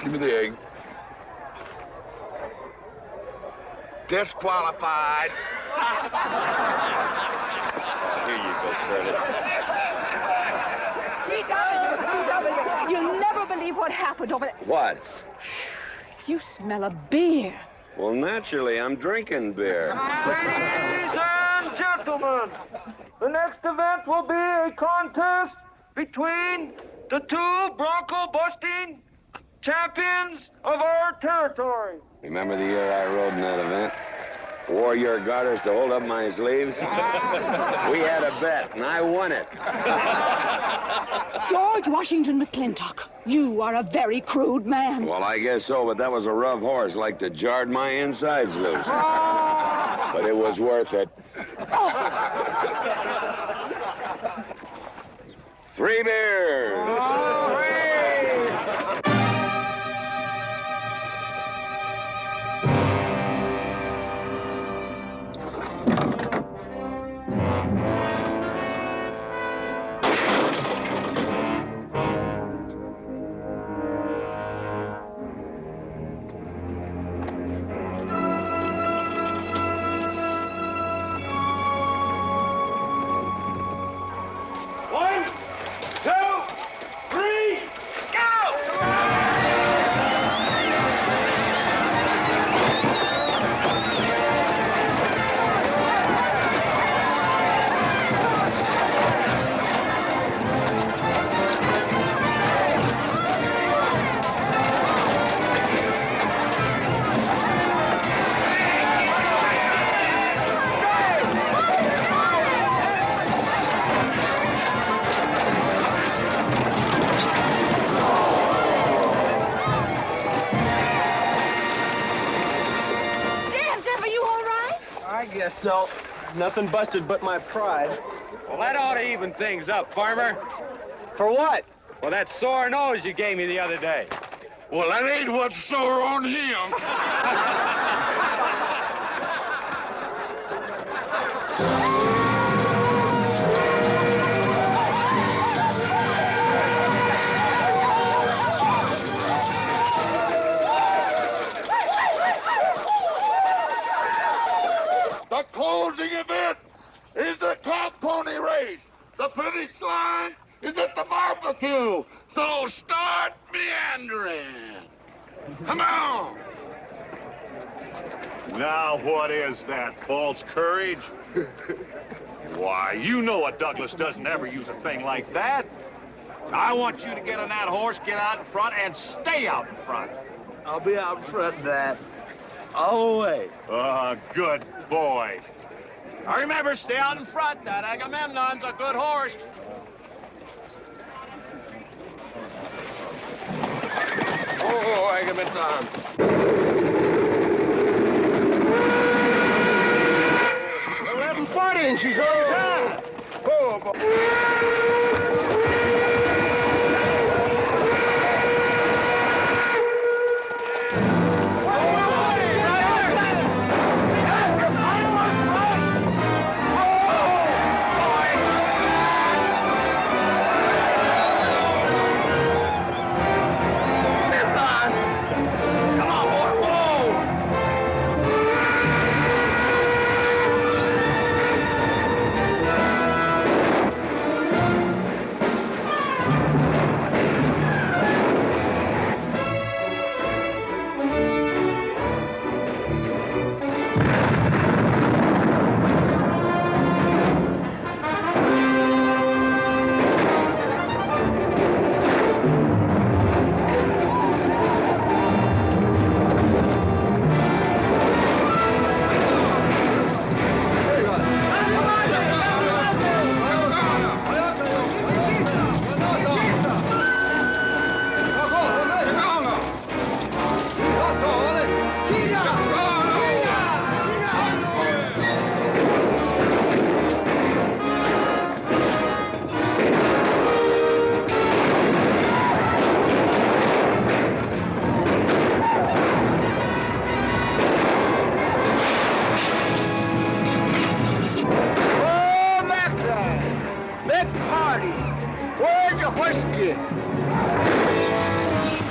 Give me the egg. Disqualified. Here you go, Curly. G.W., you'll never believe what happened over there. What? You smell of beer. Well, naturally, I'm drinking beer. Ladies and gentlemen, the next event will be a contest between the two bronco-busting champions of our territory. Remember the year I rode in that event? Wore your garters to hold up my sleeves? We had a bet, and I won it. George Washington McLintock, you are a very crude man. Well, I guess so, but that was a rough horse, like to jarred my insides loose. But it was worth it. 3 beers. guess so. Nothing busted but my pride. Well, that ought to even things up, farmer. For what? Well, that sore nose you gave me the other day. Well, that ain't what's sore on him. The closing event is the cow pony race. The finish line is at the barbecue. So start meandering. Come on. Now, what is that, false courage? Why, you know a Douglas doesn't ever use a thing like that. I want you to get on that horse, get out in front, and stay out in front. I'll be out front, Dad. All the way. Good boy. Now remember, stay out in front. That Agamemnon's a good horse. Oh, Agamemnon. 1140 and she's on time. Oh, boy.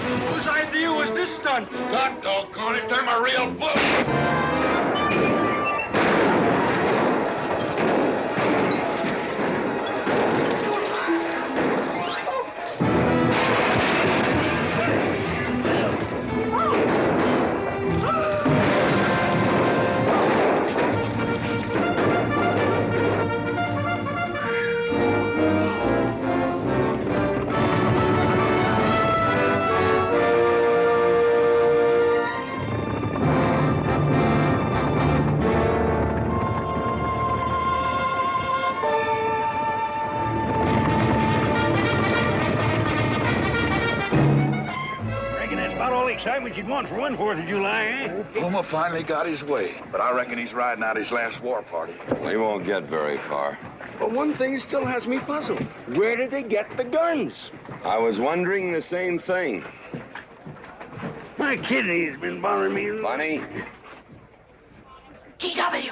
Whose idea was this stunt? God doggone it, I'm a real bull. Excitement you'd want for one 4th of July, eh? Puma finally got his way, but I reckon he's riding out his last war party. We won't get very far. But one thing still has me puzzled. Where did they get the guns? I was wondering the same thing. My kidney's been bothering me. Bunny? GW!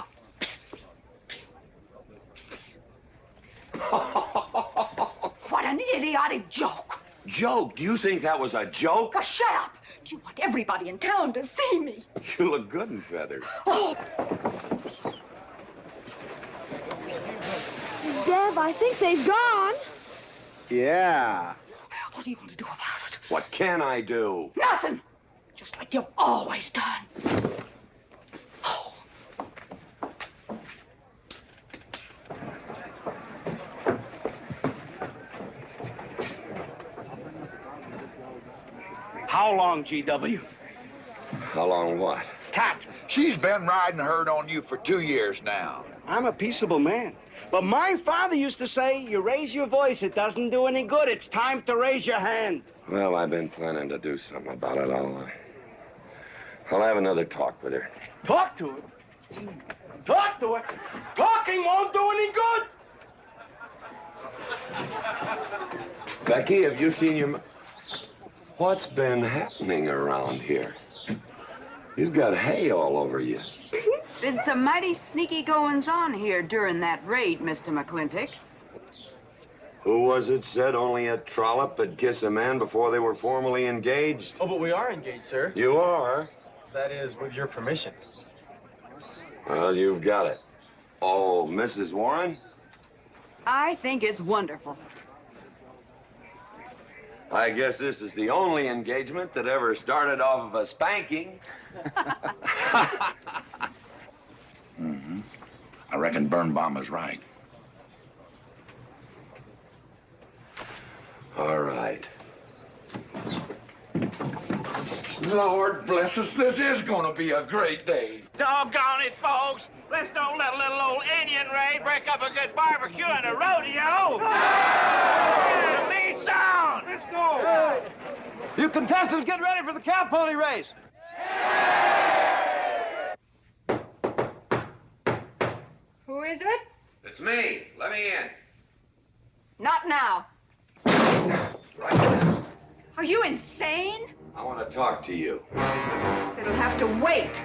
What an idiotic joke. Joke? Do you think that was a joke? Oh, shut up. Do you want everybody in town to see me? You look good in feathers. Oh. Dev, I think they've gone. Yeah. What are you going to do about it? What can I do? Nothing. Just like you've always done. Oh. How long, GW? How long what? Katherine. She's been riding herd on you for 2 years now. I'm a peaceable man. But my father used to say, you raise your voice, it doesn't do any good. It's time to raise your hand. Well, I've been planning to do something about it. I'll have another talk with her. Talk to her? Talk to her? Talking won't do any good. Becky, have you seen your... What's been happening around here? You've got hay all over you. Been some mighty sneaky goings-on here during that raid, Mr. McLintock. Who was it said only a trollop would kiss a man before they were formally engaged? Oh, but we are engaged, sir. You are? That is, with your permission. Well, you've got it. Oh, Mrs. Warren? I think it's wonderful. I guess this is the only engagement that ever started off of a spanking. Mm-hmm. I reckon Birnbaum is right. All right. Lord bless us, this is gonna be a great day. Doggone it, folks. Let's don't let a little old Indian raid break up a good barbecue and a rodeo. Yeah, meat sound. Let's go. You contestants get ready for the cow pony race. Who is it? It's me. Let me in. Not now. Are you insane? I want to talk to you. It'll have to wait.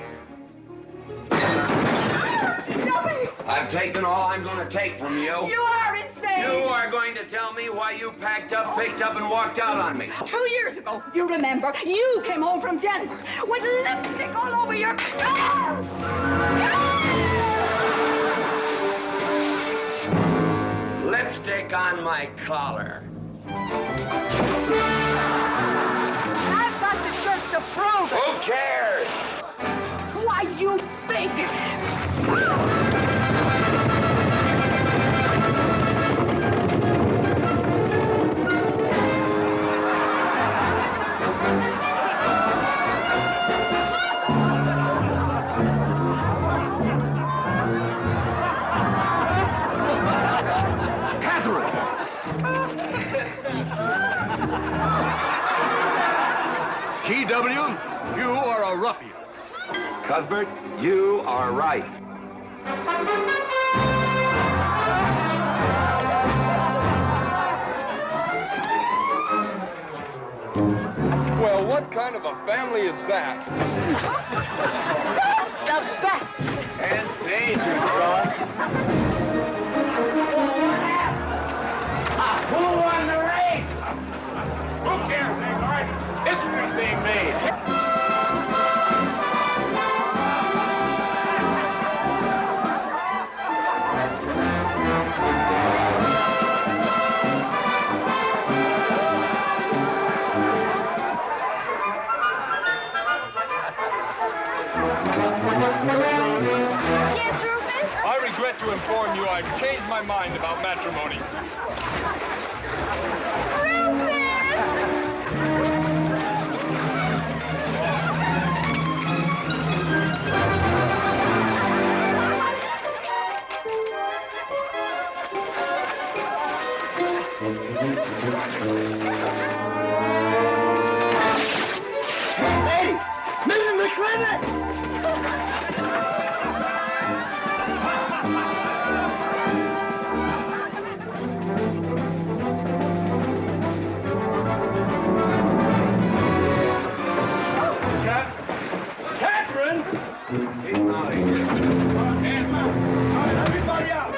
I've taken all I'm going to take from you. You are insane. You are going to tell me why you packed up, picked up, and walked out on me. 2 years ago, you remember, you came home from Denver with lipstick all over your car. Lipstick on my collar. I've got the shirts to prove it. Who cares? Why, you big... G.W., you are a ruffian. Cuthbert, you are right. Well, what kind of a family is that? The best. And dangerous, son. Who won the race? Who cares, Hagar? History's being made. Yes, Rufus? I regret to inform you I've changed my mind about matrimony. Hey, Mrs. McLintock! Catherine! Keep out of here. Everybody out!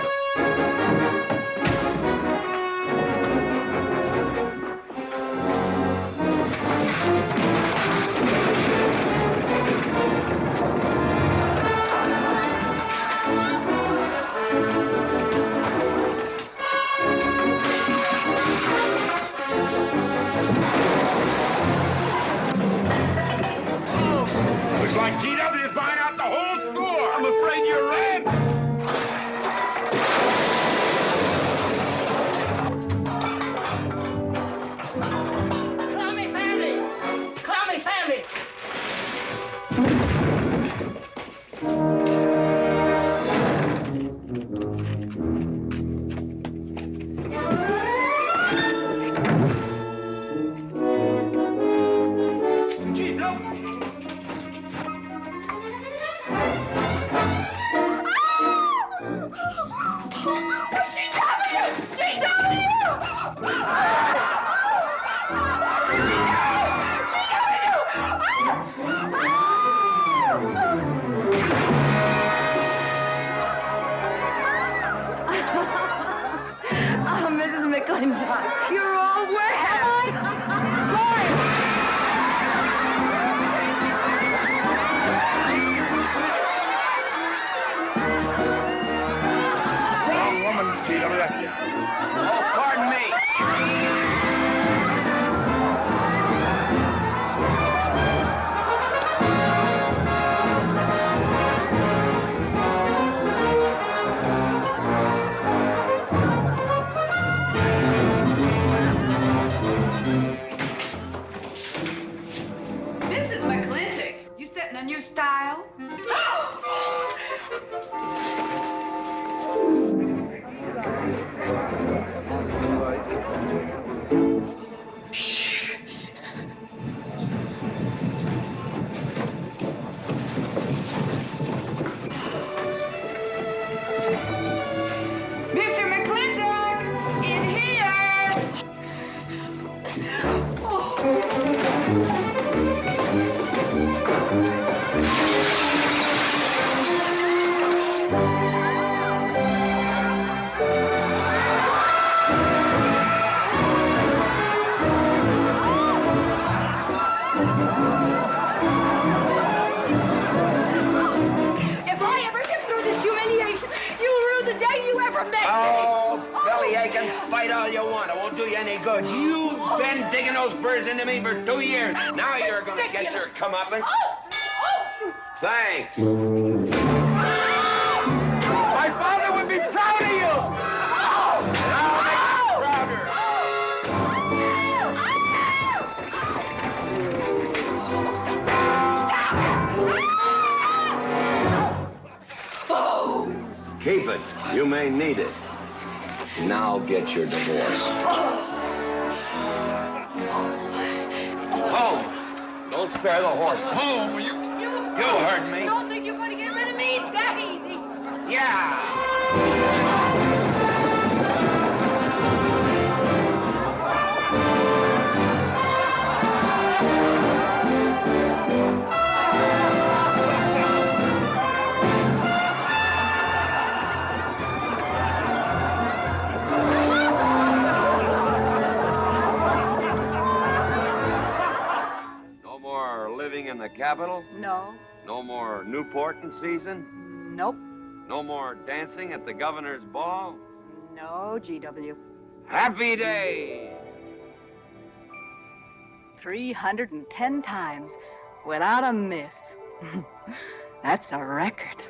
Looks like G.W. is buying out the whole store. I'm afraid you're right. Oh, Mrs. McLintock, you're all wet. George! Wrong woman, G.W. Oh, pardon me. Mrs. McLintock, you setting a new style? Mr. McLintock, in here! If I ever get through this humiliation, you'll rue the day you ever met me. Oh, belly aching, fight all you want. It won't do you any good. You've been digging those burrs into me for 2 years. Now you're gonna get your comeuppance. Thanks. My father would be proud of you. I'll make you prouder. Keep it. You may need it. Now get your divorce. Home. Don't spare the horse. Home, you heard me. Don't think you're going to get rid of me that easy. Yeah. No more living in the capital? No. No more Newport in season? Nope. No more dancing at the governor's ball? No, GW. Happy day! 310 times without a miss. That's a record.